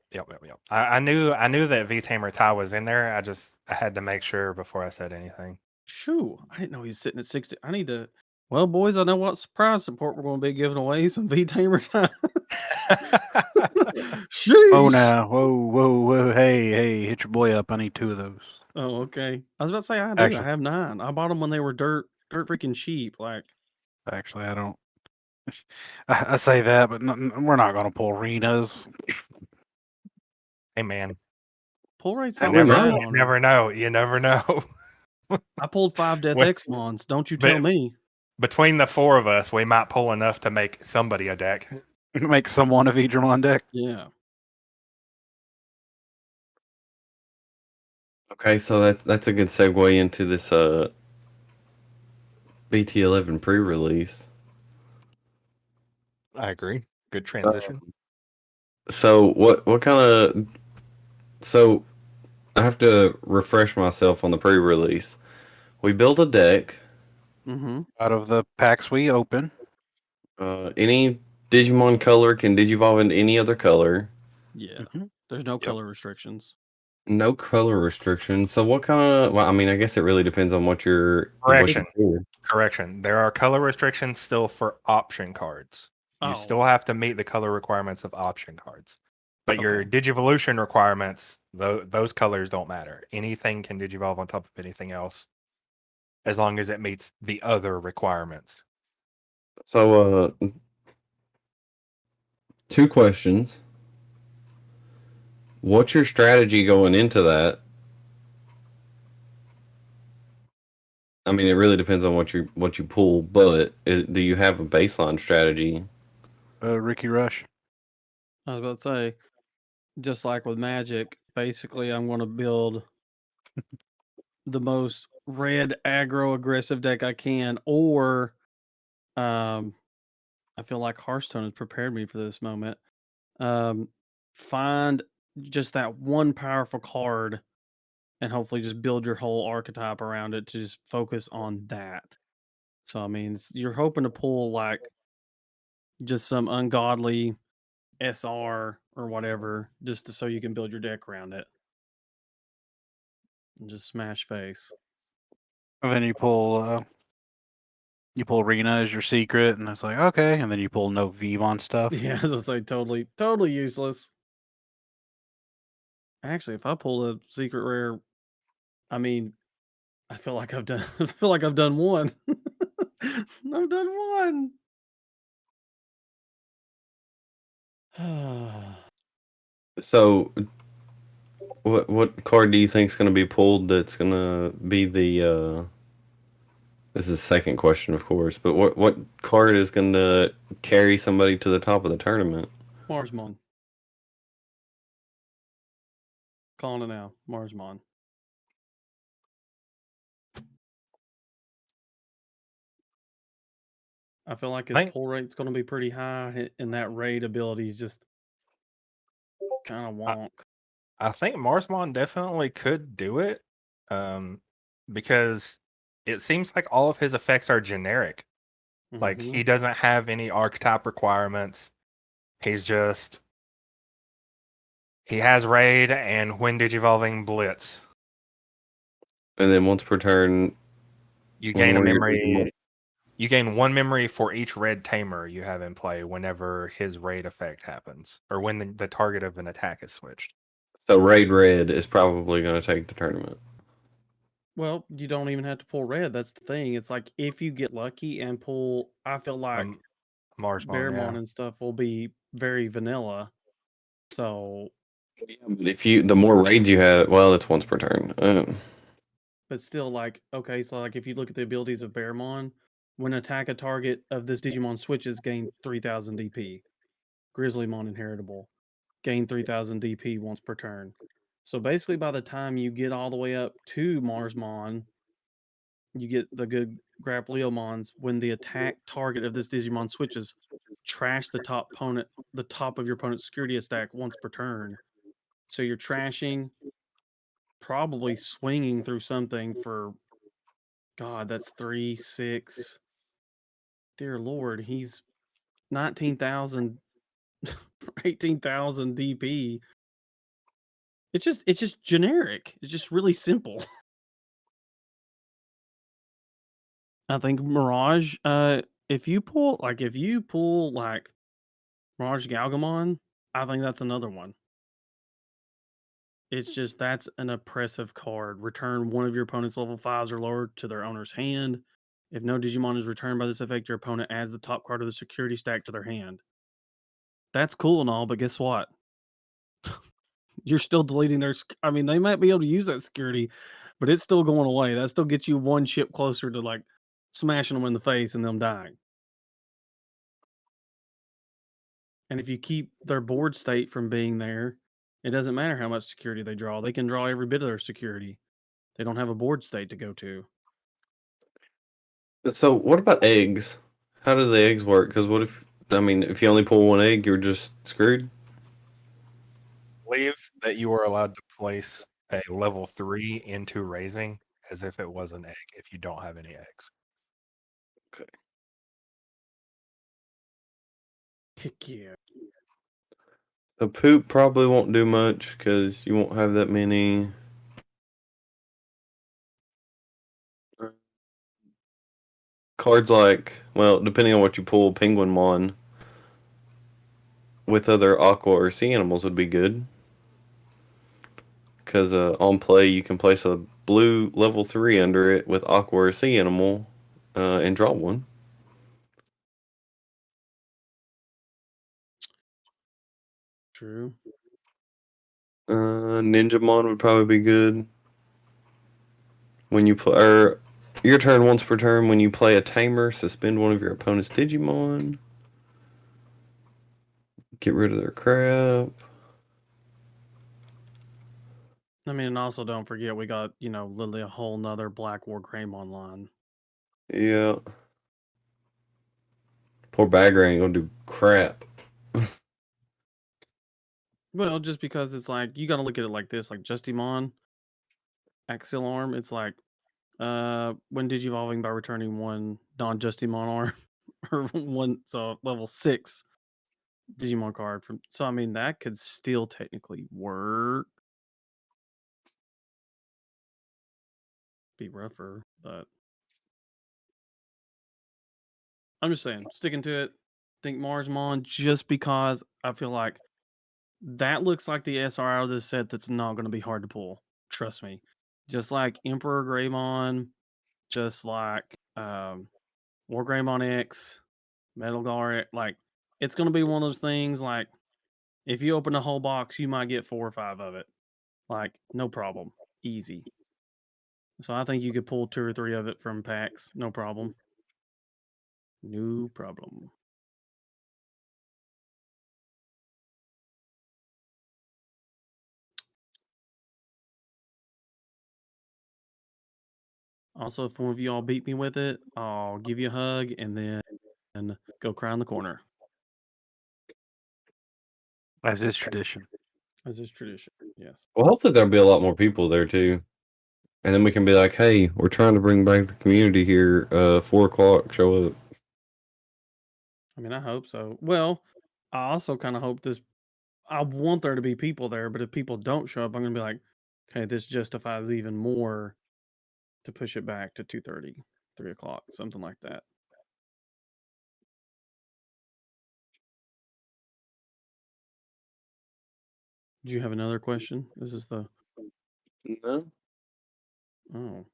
I knew that V Tamer Ty was in there. I had to make sure before I said anything. Shoo! I didn't know he was sitting at 60. I need to. Well, boys, I know what surprise support we're going to be giving away. Some V Tamer Ty. Sheesh. Oh, now. Whoa. Hey, hit your boy up. I need 2 of those. Oh, okay. I was about to say I do. Actually- I have 9. I bought them when they were dirt freaking cheap. Like, Actually, I don't. I say that, but we're not going to pull arenas. Hey, man. pull rates. You not never bad know. on You never know. You never know. I pulled 5 Death Wait, X Mons. Don't you tell but- me. Between the 4 of us, we might pull enough to make somebody a deck. Make someone a Vidramon deck. Yeah. Okay, so that's a good segue into this BT11 pre-release. I agree. Good transition. So what kind of? So I have to refresh myself on the pre-release. We built a deck. Mm-hmm. Out of the packs we open. Any Digimon color can digivolve into any other color. Yeah. There's no color restrictions. No color restrictions. So what kind of? Well, I mean, I guess it really depends on what you're. Correction. There are color restrictions still for option cards. You still have to meet the color requirements of option cards. But your Digivolution requirements, those colors don't matter. Anything can digivolve on top of anything else, as long as it meets the other requirements. So, 2 questions. What's your strategy going into that? I mean, it really depends on what you pull, but do you have a baseline strategy? Ricky Rush. I was about to say, just like with Magic, basically I'm going to build the most red aggro aggressive deck I can, or I feel like Hearthstone has prepared me for this moment. Find just that one powerful card and hopefully just build your whole archetype around it to just focus on that. So, I mean, you're hoping to pull like just some ungodly SR or whatever, just so you can build your deck around it. And just smash face. And then you pull Arena as your secret, and it's like, okay. And then you pull no Vmon stuff. Yeah, as I say, totally useless. Actually, if I pull a secret rare, I mean, I feel like I've done one. I've done one. So, what card do you think is going to be pulled? That's going to be the. This is the second question, of course. But what card is going to carry somebody to the top of the tournament? Marsmon. Calling it now, Marsmon. I feel like his pull rate's going to be pretty high, and that raid ability is just kind of wonk. I think Marsmon definitely could do it, because it seems like all of his effects are generic. Like, he doesn't have any archetype requirements. He has raid and when digivolving blitz. And then once per turn, you gain a memory. You gain 1 memory for each red tamer you have in play whenever his raid effect happens, or when the target of an attack is switched. So raid red is probably going to take the tournament. Well, you don't even have to pull red. That's the thing. It's like if you get lucky and pull, I feel like Bearmon and stuff will be very vanilla. So, if the more raids you have, well, it's once per turn. But still, like, okay, so like if you look at the abilities of Bearmon, when attack a target of this Digimon switches, gain 3,000 DP. Grizzlymon inheritable, gain 3,000 DP once per turn. So basically, by the time you get all the way up to Marsmon, you get the good Grapleomons. When the attack target of this Digimon switches, trash the top of your opponent's security stack once per turn. So you're trashing, probably swinging through something for, God, that's 3, 6. Dear Lord, he's 19,000, 18,000 DP. It's just generic. It's just really simple. I think Mirage, if you pull like Mirage Galgamon, I think that's another one. It's just that's an oppressive card. Return one of your opponent's level 5s or lower to their owner's hand. If no Digimon is returned by this effect, your opponent adds the top card of the security stack to their hand. That's cool and all, but guess what? You're still deleting their. I mean, they might be able to use that security, but it's still going away. That still gets you one chip closer to like smashing them in the face and them dying. And if you keep their board state from being there, it doesn't matter how much security they draw. They can draw every bit of their security. They don't have a board state to go to. So what about eggs? How do the eggs work? Because if you only pull one egg, you're just screwed? Believe that you are allowed to place a level 3 into raising as if it was an egg if you don't have any eggs. Okay. Heck yeah. The poop probably won't do much because you won't have that many. Cards like, well, depending on what you pull, Penguinmon with other aqua or sea animals would be good. Because on play, you can place a blue level 3 under it with aqua or sea animal and draw one. True. Ninjamon would probably be good. When you play, your turn once per turn, when you play a tamer, suspend one of your opponent's Digimon. Get rid of their crap. I mean, and also don't forget we got, literally a whole nother Black War Greymon line. Yeah. Poor Bagger ain't gonna do crap. Well, just because it's like, you got to look at it like this, like Justimon, Axial Arm, it's like, when Digivolving by returning one non-Justimon arm, or one, so level 6 Digimon card from, so I mean, that could still technically work. Be rougher, but I'm just saying, sticking to it. Think Marsmon, just because I feel like that looks like the SR out of this set that's not going to be hard to pull. Trust me. Just like Emperor Greymon, just like War Greymon X, Metal Guard, like it's going to be one of those things like if you open a whole box, you might get 4 or 5 of it. Like, no problem. Easy. So I think you could pull 2 or 3 of it from packs. No problem. No problem. Also, if one of you all beat me with it, I'll give you a hug and then go cry in the corner. As is tradition. As is tradition, yes. Well, hopefully there'll be a lot more people there too. And then we can be like, hey, we're trying to bring back the community here. 4 o'clock, show up. I mean, I hope so. Well, I also kind of hope this. I want there to be people there, but if people don't show up, I'm gonna be like, okay, this justifies even more to push it back to 2:30, 3 o'clock, something like that. Do you have another question? This is the. No. Oh.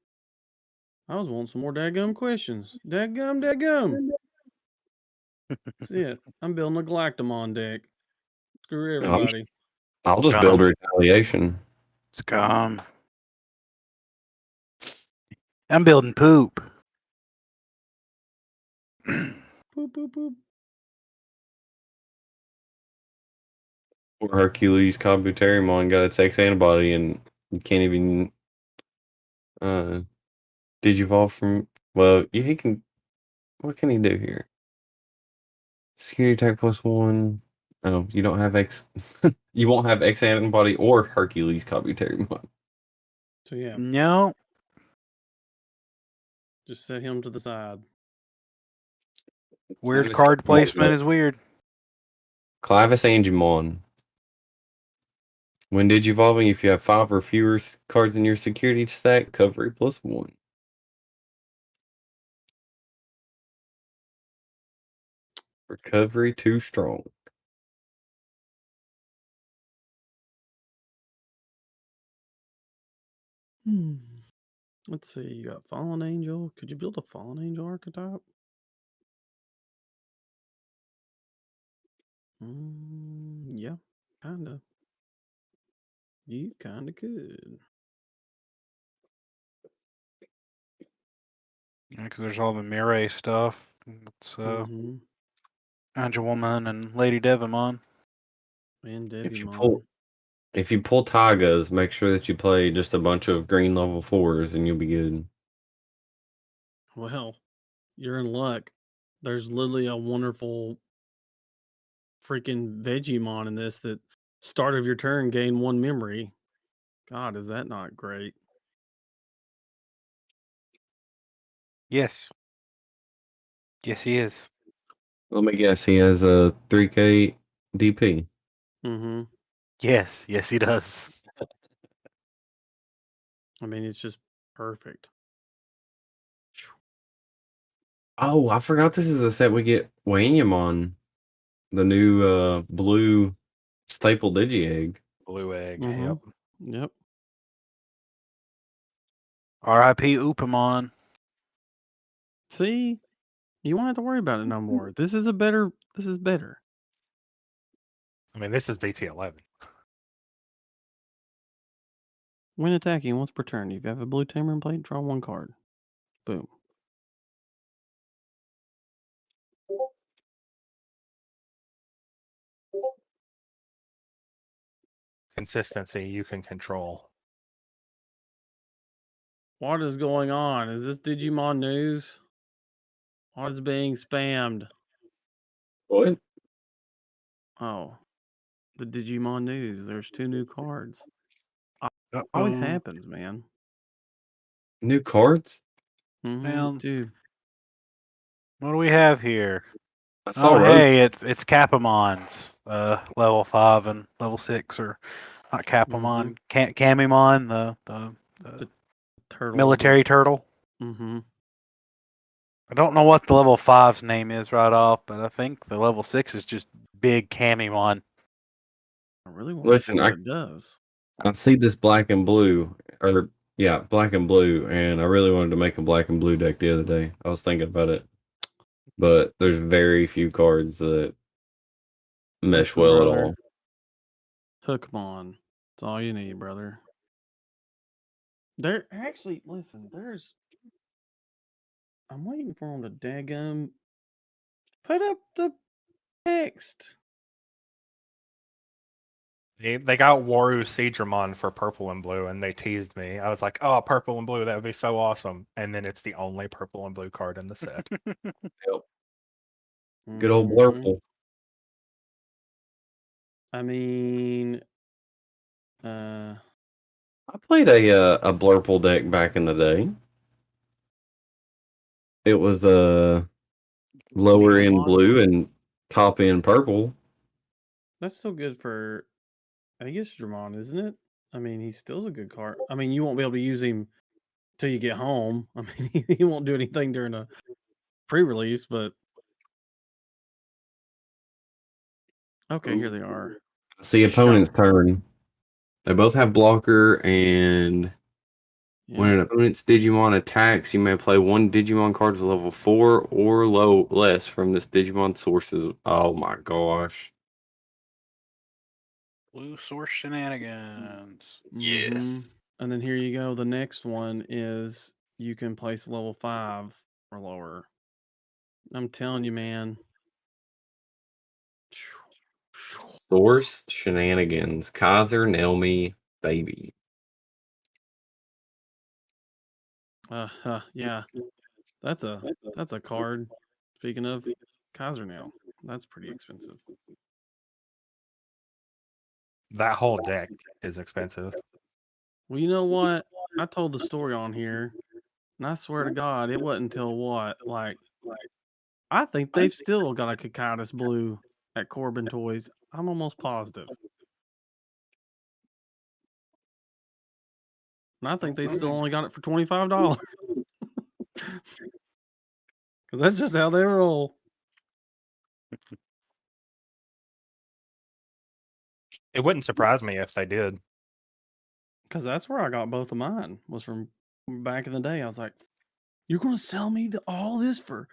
I was wanting some more dadgum questions. Dadgum. That's it. I'm building a Galactamon deck. Screw everybody. I'll just build retaliation. Scum. I'm building poop. Poop, poop, poop. Or Hercules Kabuterimon got its X antibody and you can't even Digivolve from... Well, yeah, he can... What can he do here? Security attack +1. Oh, you don't have X... you won't have X antibody or Hercules commentary mod. So yeah, No. just set him to the side. Weird card placement is weird. Clavis Angemon. When digivolving, if you have 5 or fewer cards in your security stack, recovery +1. Recovery too strong. Let's see. You got Fallen Angel. Could you build a Fallen Angel archetype? Yeah, kinda. You kinda could. Yeah, because there's all the Mirai stuff. It's Angel Woman and Lady Devimon. And Devimon. If you pull Tagas, make sure that you play just a bunch of green level 4s and you'll be good. Well, you're in luck. There's literally a wonderful freaking Vegemon in this that start of your turn gain 1 memory. God, is that not great? Yes. Yes, he is. Let me guess, he has a 3K DP. Yes, yes, he does. I mean, it's just perfect. Oh, I forgot this is the set we get Wanyamon. The new blue staple Digi-Egg. Blue egg. Yep. R.I.P. Upamon. See? You won't have to worry about it no more. This is better. I mean, this is BT11. When attacking once per turn, if you have a blue tamer in play, draw 1 card. Boom. Consistency you can control. What is going on? Is this Digimon news? What is being spammed? What? Oh. The Digimon news. There's 2 new cards. Always happens, man. New cards? Dude. What do we have here? Oh, hey, it's Capamons. Level 5 and level 6, or not Capamon, Camimon, the turtle, military turtle. I don't know what the level 5's name is right off, but I think the level 6 is just big Camimon. I really want to see what it does. I see this black and blue, black and blue, and I really wanted to make a black and blue deck the other day. I was thinking about it, but there's very few cards that mesh well at all. Hookmon. That's all you need, brother. There actually, listen, I'm waiting for them to daggum put up the text. They got Waru Seedramon for purple and blue, and they teased me. I was like, oh, purple and blue, that would be so awesome. And then it's the only purple and blue card in the set. Good old Blurple. I mean, I played a Blurple deck back in the day. It was lower end blue and top end purple. That's still good for, I guess, Dramon, isn't it? I mean, he's still a good card. I mean, you won't be able to use him till you get home. I mean, he won't do anything during a pre-release, but okay, here they are. It's the opponent's turn. They both have blocker, and when an opponent's Digimon attacks, you may play 1 Digimon card to level 4 or less from this Digimon sources. Oh my gosh. Blue source shenanigans. Yes. And then here you go. The next one is you can place level 5 or lower. I'm telling you, man. Source shenanigans. Kaiser, Nelmi, baby. Yeah. That's a card. Speaking of Kaiser now, that's pretty expensive. That whole deck is expensive. Well, you know what? I told the story on here, and I swear to God, it wasn't until what? Like, I think they've still got a Cocytus Blue at Corbin Toys. I'm almost positive. And I think they've still only got it for $25. Because that's just how they roll. It wouldn't surprise me if they did. Because that's where I got both of mine, was from back in the day. I was like, you're going to sell me all this for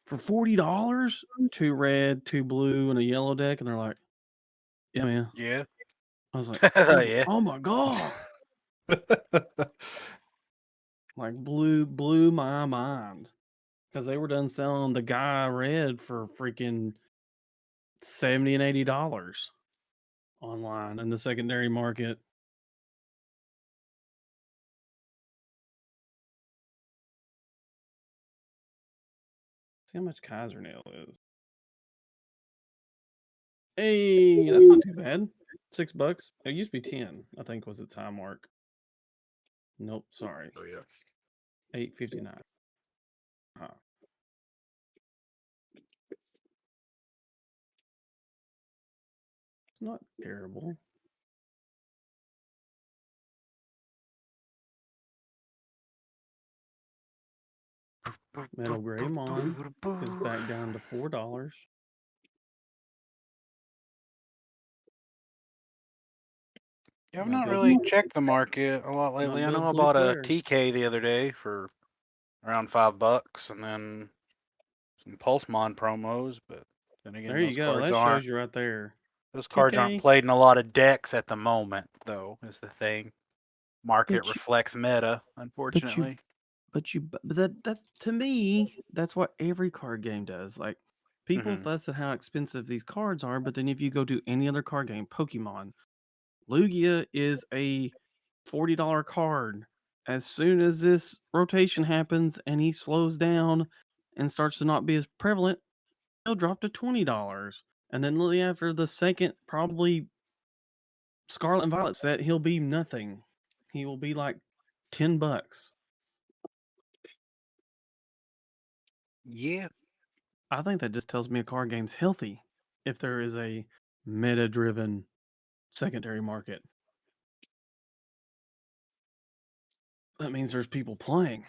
$40? 2 red, 2 blue, and a yellow deck. And they're like, yeah, man. Yeah. I was like, Yeah. oh my God. Like blew my mind. Because they were done selling the guy red for freaking $70 and $80 online in the secondary market. See how much Kaiser Nail is. Hey, that's not too bad. $6. It used to be 10, I think was its high mark. Nope, sorry. Oh yeah. $8.59. Huh. It's not terrible. Metal Greymon is back down to $4. Yeah, I've not really checked the market a lot lately. I know I bought a TK the other day for around $5, and then some Pulsemon promos. But then again, there you go. That shows you right there. Those cards aren't played in a lot of decks at the moment, though. Is the thing. Market reflects meta, unfortunately. But that to me, that's what every card game does. Like, people fuss at how expensive these cards are, but then if you go to any other card game, Pokemon, Lugia is a $40 card. As soon as this rotation happens and he slows down and starts to not be as prevalent, he'll drop to $20. And then after the second, probably Scarlet and Violet set, he'll be nothing. He will be like $10. Yeah. I think that just tells me a card game's healthy if there is a meta-driven secondary market. That means there's people playing.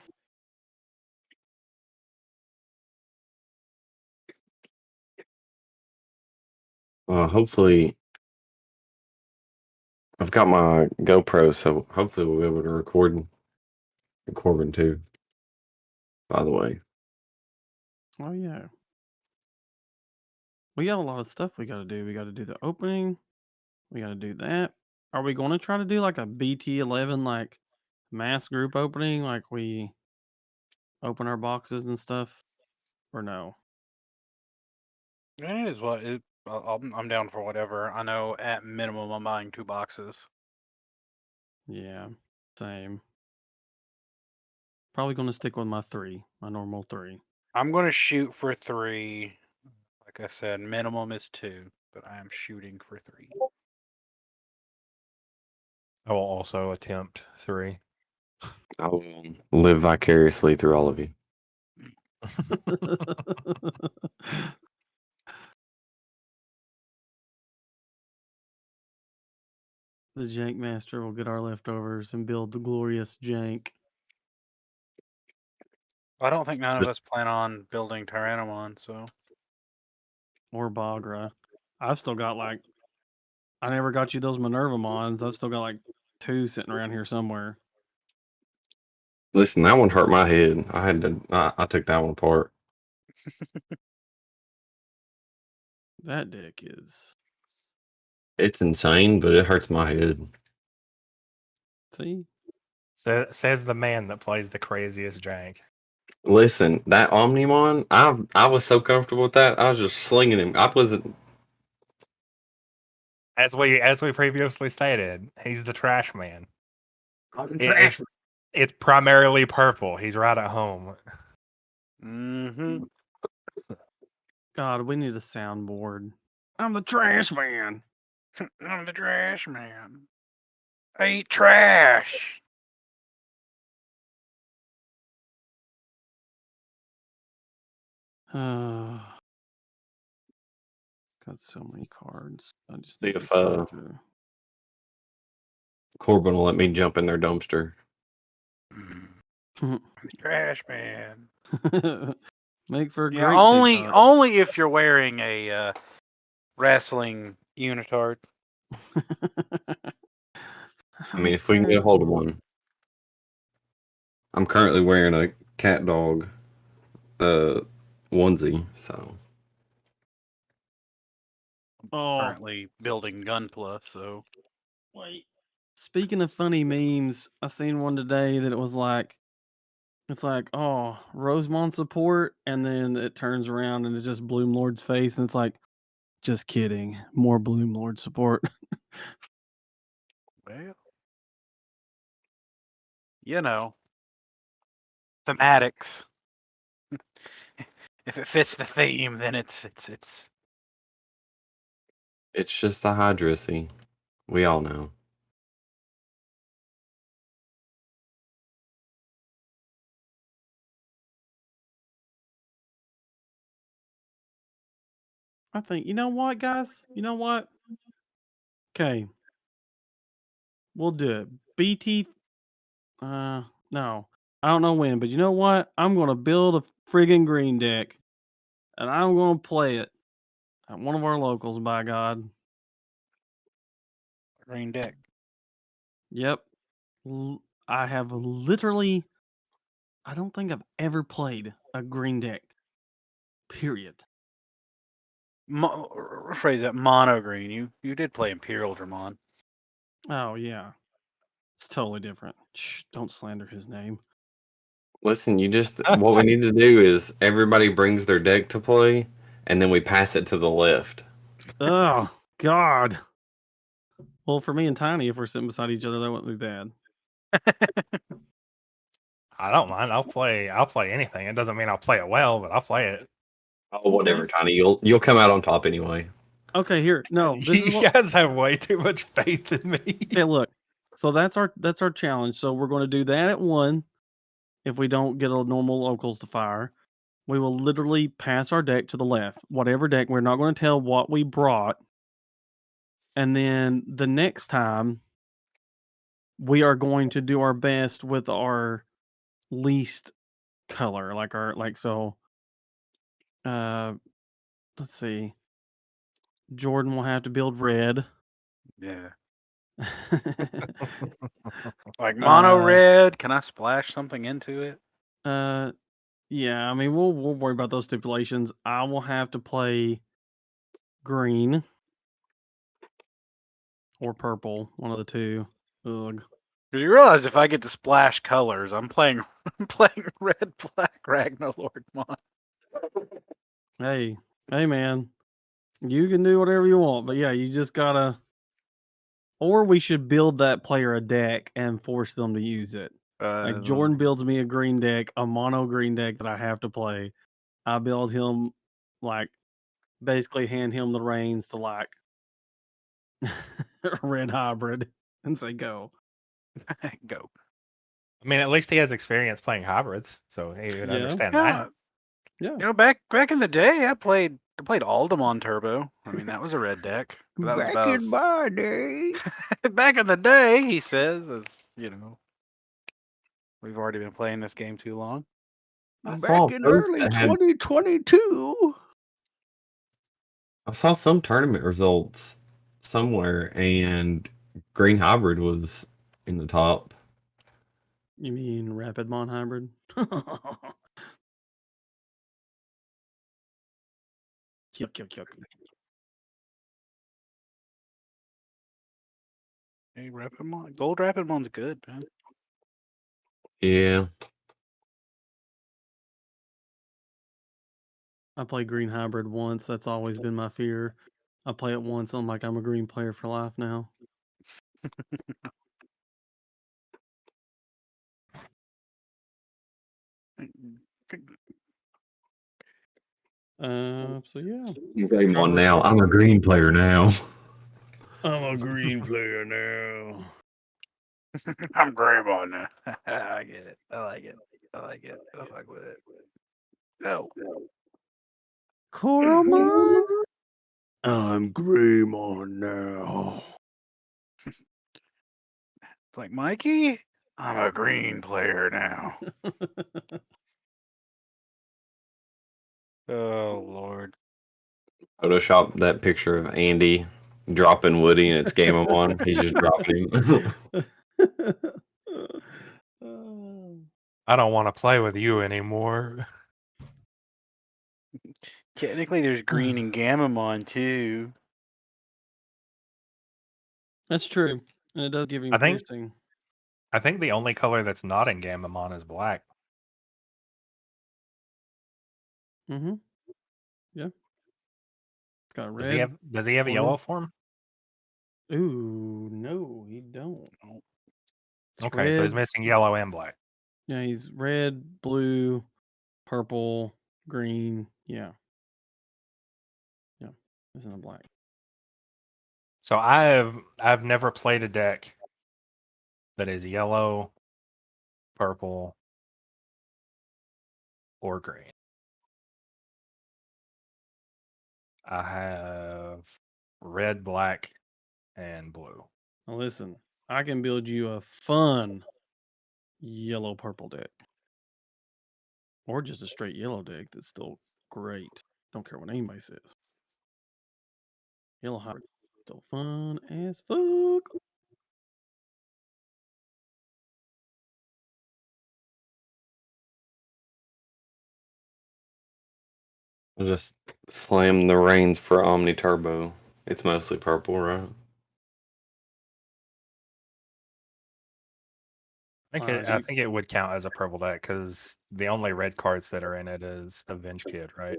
Hopefully, I've got my GoPro, so hopefully we'll be able to record Corbin too. By the way. Oh yeah. We got a lot of stuff we got to do. We got to do the opening. We got to do that. Are we going to try to do like a BT11 like mass group opening, like we open our boxes and stuff, or no? It is what it. I'm down for whatever. I know at minimum I'm buying 2 boxes. Yeah, same. Probably going to stick with my normal 3. I'm going to shoot for 3. Like I said, minimum is 2, but I am shooting for 3. I will also attempt 3. I will live vicariously through all of you. The Jank Master will get our leftovers and build the glorious Jank. I don't think none of us plan on building Tyrannomon, so. Or Bagra. I've still got I never got you those Minerva Mons. I've still got 2 sitting around here somewhere. Listen, that one hurt my head. I took that one apart. That deck is. It's insane, but it hurts my head. See? Says the man that plays the craziest jank. Listen, that Omnimon, I was so comfortable with that. I was just slinging him. I wasn't. As we previously stated, he's the trash man. Trash. It's primarily purple. He's right at home. Mm-hmm. God, we need a soundboard. I'm the trash man. I'm the trash man. I eat trash. Got so many cards. I just See need to if sort through. Corbin will let me jump in their dumpster. Trash man. Make for a Yeah, great TikTok. only if you're wearing a wrestling unitard. I mean, if we can get a hold of one. I'm currently wearing a cat dog onesie, so. Currently building Gunpla, so. Wait. Speaking of funny memes, I seen one today that it was like, it's like, oh, Rosemont support, and then it turns around and it's just Bloom Lord's face, and it's like, just kidding, more Bloom Lord support. Well, you know, thematics. If it fits the theme, then it's. It's just a Hydracy. We all know. I think, you know what, guys? You know what? Okay. We'll do it. BT. No. I don't know when, but you know what? I'm going to build a friggin' green deck, and I'm going to play it at one of our locals, by God. Green deck. Yep. I have literally, I don't think I've ever played a green deck. Period. Rephrase that, mono green. You did play Imperial Dramon. Oh, yeah. It's totally different. Shh, don't slander his name. Listen, what we need to do is everybody brings their deck to play, and then we pass it to the left. Oh, God. Well, for me and Tiny, if we're sitting beside each other, that wouldn't be bad. I don't mind. I'll play anything. It doesn't mean I'll play it well, but I'll play it. Oh, whatever, Tiny. You'll come out on top anyway. Okay, here. No, this is You guys have way too much faith in me. Okay, look. So that's our challenge. So we're going to do that at 1. If we don't get a normal locals to fire, we will literally pass our deck to the left. Whatever deck, we're not going to tell what we brought. And then the next time, we are going to do our best with our least color, so. Let's see. Jordan will have to build red. Yeah. Like mono red. Can I splash something into it? Yeah. I mean, we'll worry about those stipulations. I will have to play green or purple, one of the two. Ugh. Because you realize if I get to splash colors, I'm playing red black Ragnarlord Mon. Hey, man, you can do whatever you want, but yeah, you just gotta. Or we should build that player a deck and force them to use it. Like Jordan builds me a green deck, a mono green deck that I have to play. I build him, like, basically hand him the reins to, like, red hybrid and say go. Go. I mean, at least he has experience playing hybrids, so he would understand that. Yeah. You know, back in the day, I played Aldemon Turbo. I mean, that was a red deck. That was Back in my day. Back in the day, he says, as you know, we've already been playing this game too long. Back in early 2022. I saw some tournament results somewhere, and Green Hybrid was in the top. You mean Rapidmon hybrid? Kill. Hey, Rapidmon, Gold Rapidmon's good, man. Yeah. I played green hybrid once. That's always been my fear. I play it once. I'm like, I'm a green player for life now. So yeah. Game on now. I'm a green player now. I'm a green player now. I'm grandma now. I get it. I like it. I like it. I fuck with it. No. Coromon? I'm Greymon now. It's like, Mikey, I'm a green player now. Oh, Lord. Photoshop that picture of Andy dropping Woody and it's game on. He's just dropping him. I don't want to play with you anymore. Technically, there's green and Gamamon, too. That's true. And it does give him piercing. I think the only color that's not in Gamamon is black. Mm-hmm. Yeah. It's got red. Does he have a yellow form? Ooh, no, he don't. Okay, so he's missing yellow and black. Yeah, he's red, blue, purple, green. Yeah. Yeah. Isn't a black. So I've never played a deck that is yellow, purple, or green. I have red, black, and blue. Now listen, I can build you a fun yellow purple deck. Or just a straight yellow deck that's still great. Don't care what anybody says. Yellow hybrid still fun as fuck. I'll just slam the reins for Omni Turbo. It's mostly purple, right? I think it would count as a purple deck because the only red cards that are in it is Avenge Kid, right?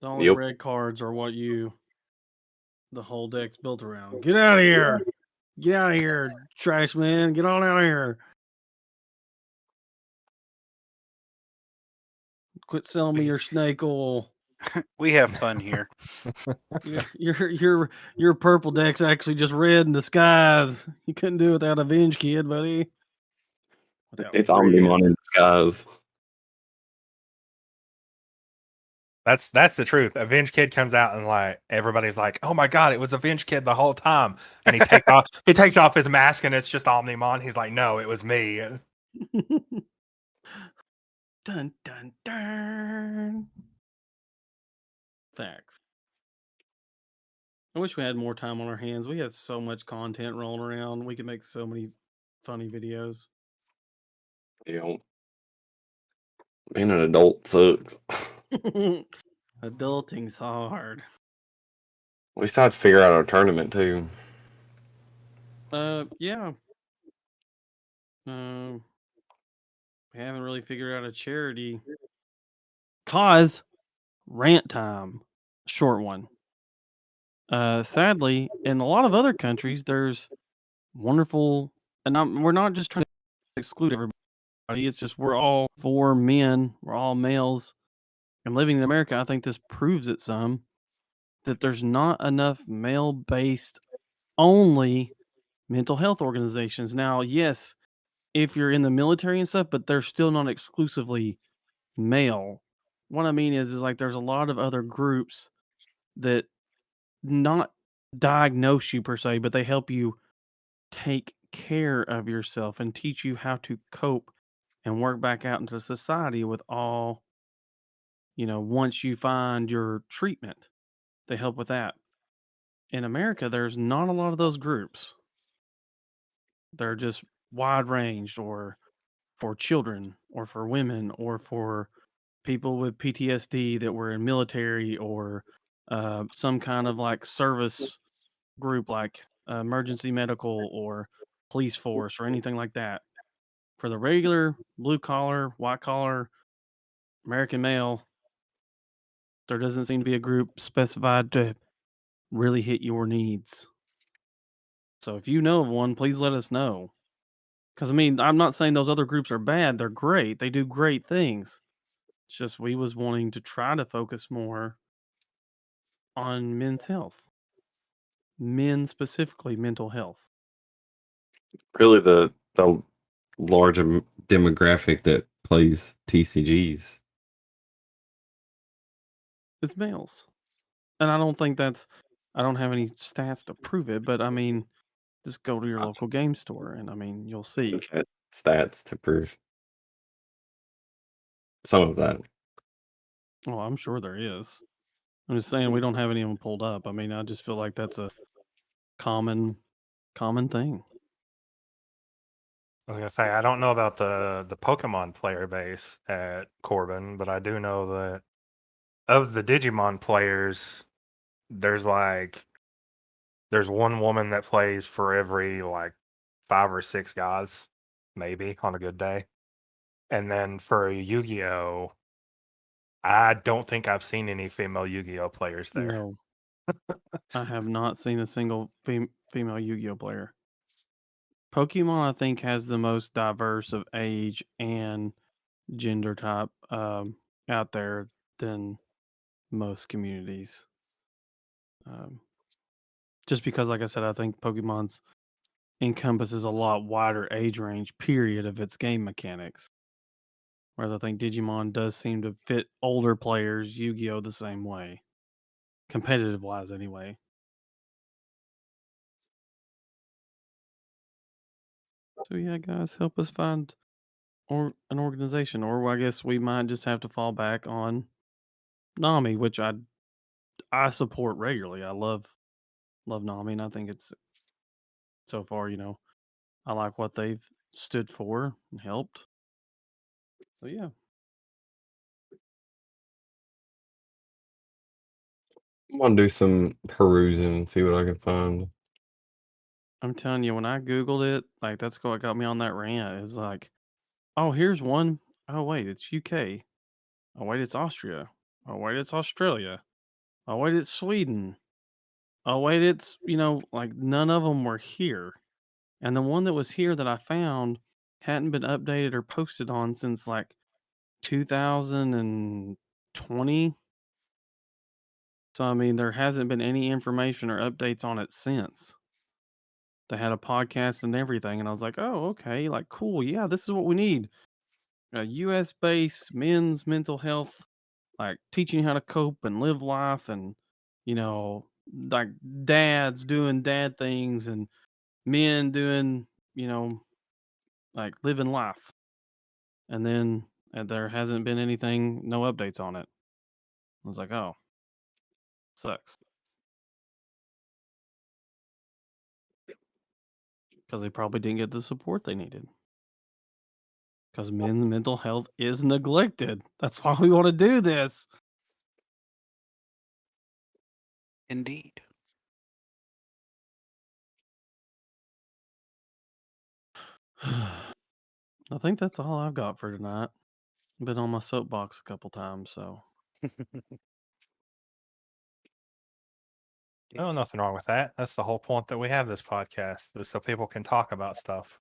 The only red cards are what the whole deck's built around. Get out of here! Get out of here, trash man! Get on out of here! Quit selling me your snake oil. We have fun here. Your purple deck's actually just red in disguise. You couldn't do it without Avenge Kid, buddy. It's Omnimon in disguise. That's the truth. Avenge Kid comes out and like everybody's like, "Oh my god, it was Avenge Kid the whole time." And he takes off his mask and it's just Omnimon. He's like, "No, it was me." Dun dun dun. Facts. I wish we had more time on our hands. We have so much content rolling around. We could make so many funny videos. Yeah. Being an adult sucks. Adulting's hard. We still have to figure out our tournament too. Yeah. We haven't really figured out a charity. Cause rant time. Short one. Sadly, in a lot of other countries, there's wonderful, and we're not just trying to exclude everybody. It's just we're all four men, we're all males, and living in America, I think this proves it some that there's not enough male-based only mental health organizations. Now, yes, if you're in the military and stuff, but they're still not exclusively male. What I mean is like there's a lot of other groups that not diagnose you per se, but they help you take care of yourself and teach you how to cope and work back out into society with all, once you find your treatment, they help with that. In America, there's not a lot of those groups. They're just wide ranged, or for children, or for women, or for people with PTSD that were in military, or some kind of like service group like emergency medical or police force or anything like that. For the regular blue collar, white collar American male, there doesn't seem to be a group specified to really hit your needs. So if you know of one, please let us know. Because, I mean, I'm not saying those other groups are bad. They're great. They do great things. It's just we was wanting to try to focus more on men's health. Men specifically, mental health. Really, the large demographic that plays TCGs. It's males. And I don't think I don't have any stats to prove it, but I mean, just go to your local game store and I mean, you'll see. Stats to prove some of that. Oh, I'm sure there is. I'm just saying we don't have any of them pulled up. I mean, I just feel like that's a common thing. I was gonna say I don't know about the Pokemon player base at Corbin, but I do know that of the Digimon players, there's one woman that plays for every like 5 or 6 guys, maybe on a good day. And then for Yu-Gi-Oh, I don't think I've seen any female Yu-Gi-Oh players there. No. I have not seen a single female Yu-Gi-Oh player. Pokemon, I think, has the most diverse of age and gender type out there than most communities. Just because, like I said, I think Pokemon's encompasses a lot wider age range, period, of its game mechanics. Whereas I think Digimon does seem to fit older players, Yu-Gi-Oh the same way. Competitive wise, anyway. So yeah, guys, help us find an organization, or I guess we might just have to fall back on NAMI, which I support regularly. I love NAMI, and I think it's so far, I like what they've stood for and helped. So yeah. I'm gonna do some perusing and see what I can find. I'm telling you, when I Googled it, like that's what got me on that rant. It's like, oh, here's one. Oh, wait, it's UK. Oh, wait, it's Austria. Oh, wait, it's Australia. Oh, wait, it's Sweden. Oh, wait, it's, like none of them were here. And the one that was here that I found hadn't been updated or posted on since like 2020. So, I mean, there hasn't been any information or updates on it since. They had a podcast and everything. And I was like, oh, okay. Like, cool. Yeah, this is what we need. A US based men's mental health, like teaching you how to cope and live life and, like dads doing dad things and men doing, like living life. And then there hasn't been anything, no updates on it. I was like, oh, sucks. Because they probably didn't get the support they needed. Because men's mental health is neglected. That's why we want to do this. Indeed. I think that's all I've got for tonight. Been on my soapbox a couple times, so. Oh, nothing wrong with that. That's the whole point that we have this podcast, is so people can talk about stuff.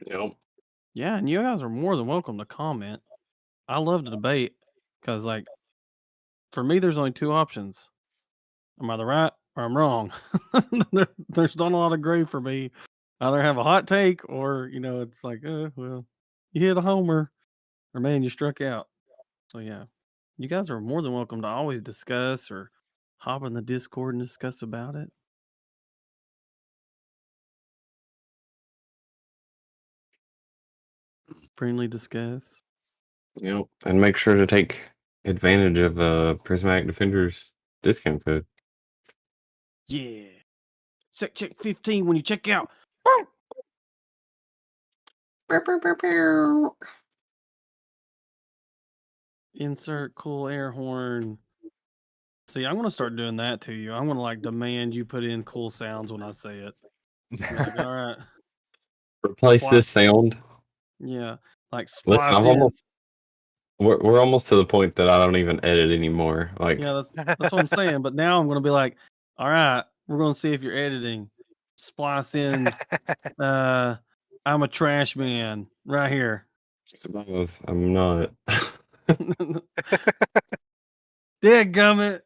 Yep. Yeah, and you guys are more than welcome to comment. I love to debate because, like, for me, there's only two options. I'm either right or I'm wrong. There's not a lot of gray for me. I either have a hot take or, it's like, well, you hit a homer or, man, you struck out. So, yeah, you guys are more than welcome to always discuss or hop in the Discord and discuss about it. Friendly discuss. Yep. And make sure to take advantage of Prismatic Defender's discount code. Yeah. Check 15 when you check out. Insert cool air horn. See, I'm going to start doing that to you. I'm going to like demand you put in cool sounds when I say it. Like, all right. Replace this sound. Yeah. Like Listen, splice in. We're almost to the point that I don't even edit anymore. Like, yeah, that's what I'm saying. But now I'm going to be like, all right, we're going to see if you're editing. Splice in. I'm a trash man right here. suppose I'm not. Dadgummit.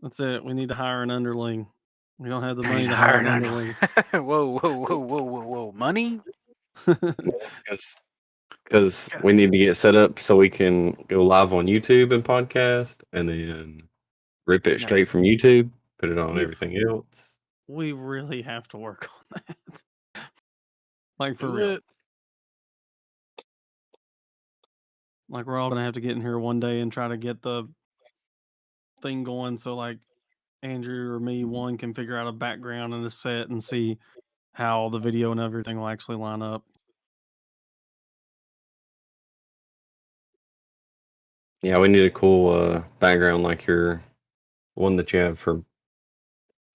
That's it. We need to hire an underling. We don't have the I money need to to hire hire an an underling. Whoa. Money? Because we need to get set up so we can go live on YouTube and podcast, and then rip it Yeah. straight from YouTube, put it on You- everything else. We really have to work on that. Like, for Do real. it. Like, we're all going to have to get in here one day and try to get the thing going so, like, Andrew or me, one, can figure out a background and a set and see how the video and everything will actually line up. Yeah, we need a cool background like your one that you have for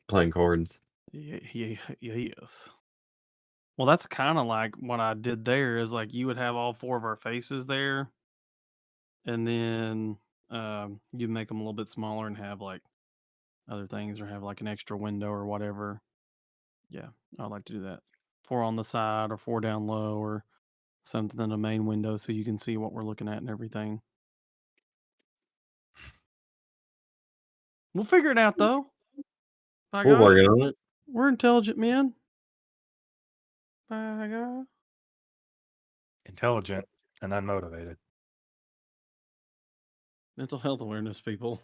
playing cards. Yes. Well, that's kind of like what I did there is like you would have all four of our faces there, and then you make them a little bit smaller and have like other things or have like an extra window or whatever. Yeah, I'd like to do that. 4 on the side or 4 down low or something in the main window so you can see what we're looking at and everything. We'll figure it out though. By We're gosh, working on it. we're intelligent men. By God. Intelligent and unmotivated. Mental health awareness, people.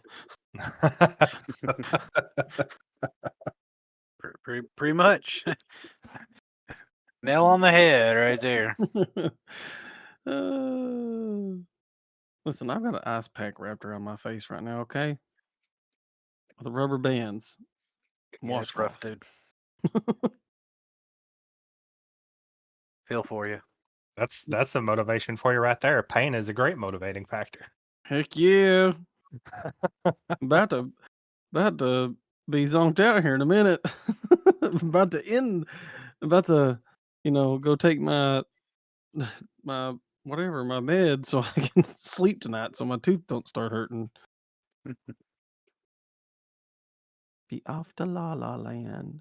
Pretty much. Nail on the head right there. Listen, I've got an ice pack wrapped around my face right now, okay? With the rubber bands. Yeah, it's rough, dude. Feel for you. That's a motivation for you right there. Pain is a great motivating factor. Heck yeah. about to be zonked out here in a minute. about to go take my whatever, my med so I can sleep tonight so my tooth don't start hurting. Be off to La La Land.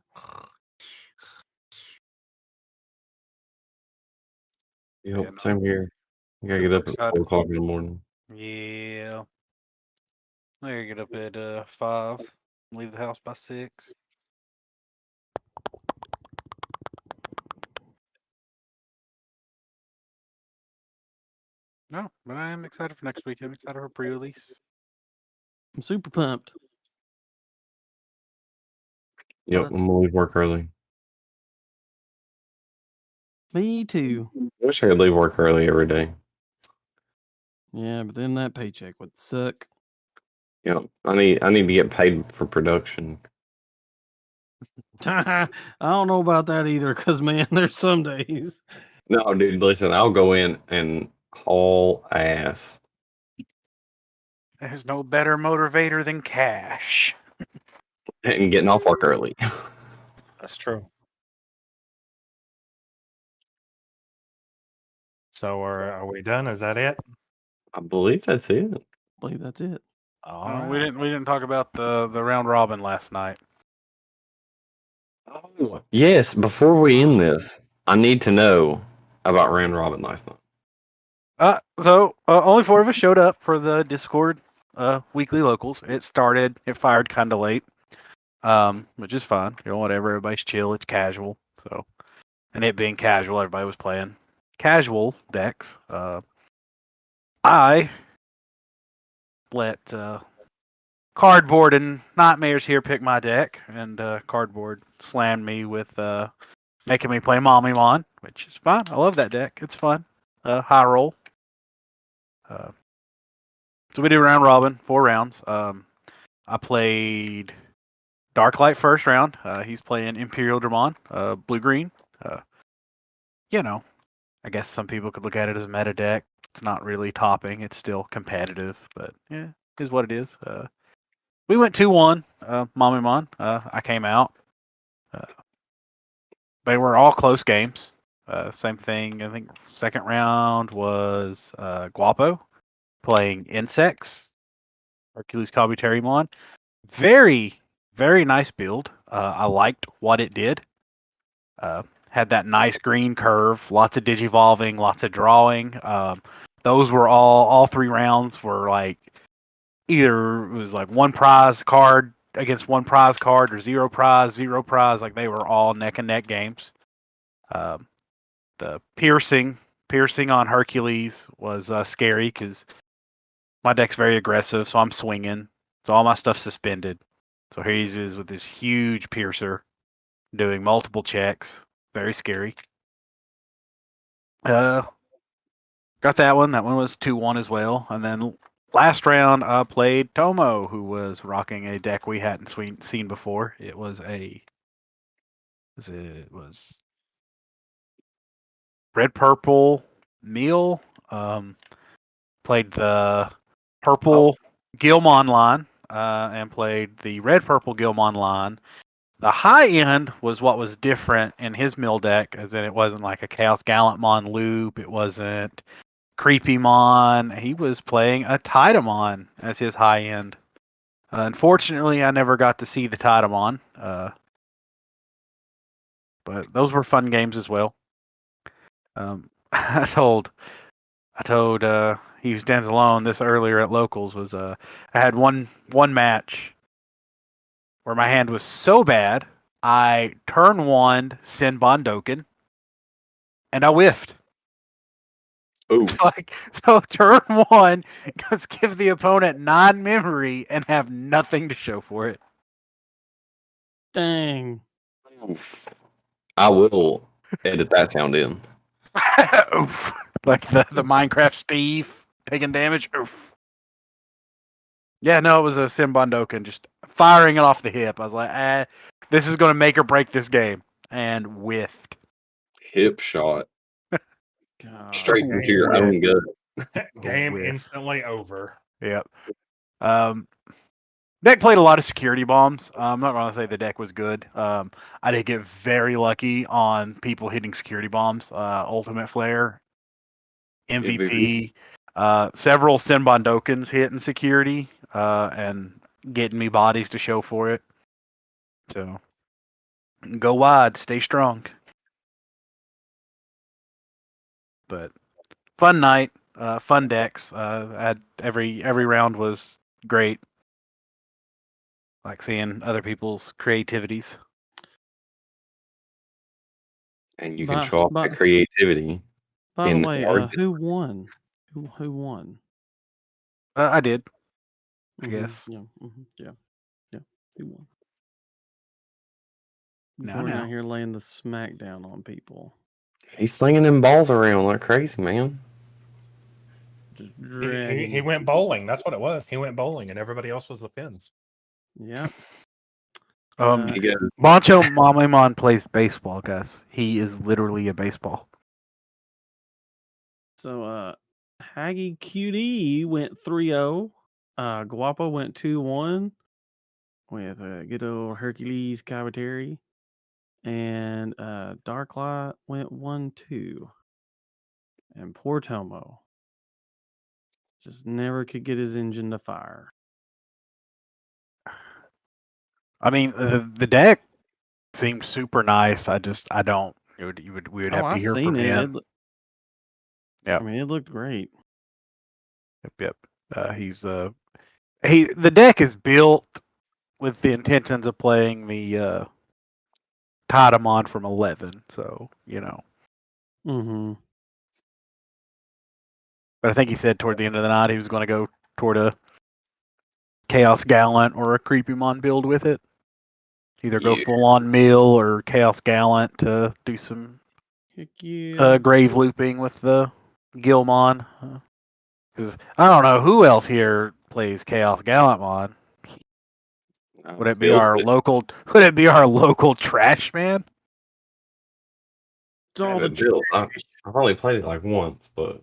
Yep, Yeah, no. same here. You gotta Super get up at excited. 4 o'clock in the morning. Yeah. I gotta get up at 5. Leave the house by 6. No, but I am excited for next week. I'm excited for pre-release. I'm super pumped. Yep, I'm gonna leave work early. Me too. I wish I could leave work early every day. Yeah, but then that paycheck would suck. Yep, I need to get paid for production. I don't know about that either, because man, there's some days. No, dude, listen, I'll go in and haul ass. There's no better motivator than cash. And getting off work early. That's true. So are we done? Is that it? I believe that's it. I believe that's it. All right. We didn't talk about the round robin last night. Oh, yes, before we end this, I need to know about round robin last night. So only 4 of us showed up for the Discord weekly locals. It fired kind of late, which is fine. Whatever. Everybody's chill. It's casual. So, and it being casual, everybody was playing casual decks. I let Cardboard and Nightmayers here pick my deck, and Cardboard slammed me with making me play Momimon, which is fine. I love that deck. It's fun. High roll. So we do round robin, 4 rounds. I played Darklight first round. He's playing Imperial Dramon, blue green. I guess some people could look at it as a meta deck. It's not really topping. It's still competitive, but yeah, is what it is. We went 2-1, Momimon. I came out. They were all close games. Same thing. I think second round was Guapo playing Insects, Hercules Kabuterimon. Very, very nice build. I liked what it did. Had that nice green curve, lots of digivolving, lots of drawing. Those were all 3 rounds were like either it was like 1 prize card against 1 prize card or 0 prize, 0 prize. Like they were all neck and neck games. The piercing on Hercules was scary because my deck's very aggressive, so I'm swinging. So all my stuff's suspended. So here he is with this huge piercer doing multiple checks. Very scary. Got that one. That one was 2-1 as well. And then last round, I played Tomo, who was rocking a deck we hadn't seen before. It was red purple meal. Played the purple Gilmon line and played the red purple Gilmon line. The high end was what was different in his mill deck, as in it wasn't like a Chaos Gallantmon loop. It wasn't Creepymon. He was playing a Tidamon as his high end. Unfortunately, I never got to see the Tidamon. But those were fun games as well. I told he stands alone this earlier at locals was I had one match where my hand was so bad I turn 1 Sin Bondoken and I whiffed. Oof. So turn 1, let's give the opponent 9 memory and have nothing to show for it. Dang. Oof. I will edit that sound in. Oof. Like the Minecraft Steve taking damage. Oof. Yeah, no, it was a Sin Bondoken just firing it off the hip. I was like, this is going to make or break this game. And whiffed. Hip shot. God. Straight into your own gut. Game instantly over. Yep. Deck played a lot of security bombs. I'm not going to say the deck was good. I did get very lucky on people hitting security bombs. Ultimate Flare, MVP, several Sin Bondokens hitting security, and getting me bodies to show for it. So, go wide, stay strong. But fun night, fun decks. Every round was great. Like seeing other people's creativities. And you can show off the creativity. By the way, who won? Who won? I did. I guess. Yeah. Yeah. Who won? Jordan out here laying the smack down on people. He's slinging them balls around like crazy, man. He went bowling. That's what it was. He went bowling, and everybody else was the pins. Yeah. Bancho Mamemon plays baseball, guys. He is literally a baseball. So, Haggy QD went 3-0. Guapo went 2-1 with good old Hercules Cavateri. And Darklight went 1-2. And poor Tomo just never could get his engine to fire. I mean, the deck seemed super nice. I don't. We would have to hear from him. Yeah, I mean, it looked great. Yep. The deck is built with the intentions of playing the Tidamon from 11. So Mm-hmm. But I think he said toward the end of the night he was going to go toward a Chaos Gallant or a Creepymon build with it. Either go full on mill or Chaos Gallant to do some grave looping with the Gilmon. Because I don't know who else here plays Chaos Gallantmon. Would it be our local? Would it be our local trash man? I've only played it like once, but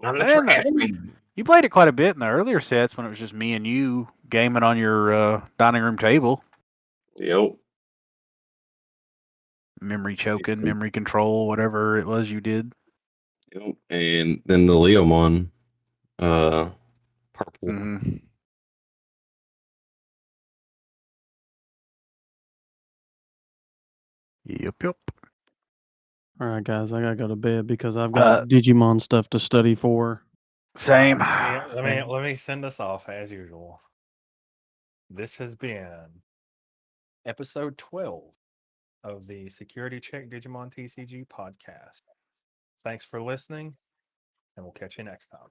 I'm the trash man. You played it quite a bit in the earlier sets when it was just me and you gaming on your dining room table. Yep. Memory choking, memory control, whatever it was you did. Yep. And then the Leomon, purple. Mm-hmm. Yep. All right, guys, I gotta go to bed because I've got Digimon stuff to study for. Same. Let me send us off as usual. This has been episode 12 of the Security Check Digimon TCG podcast. Thanks for listening, and we'll catch you next time.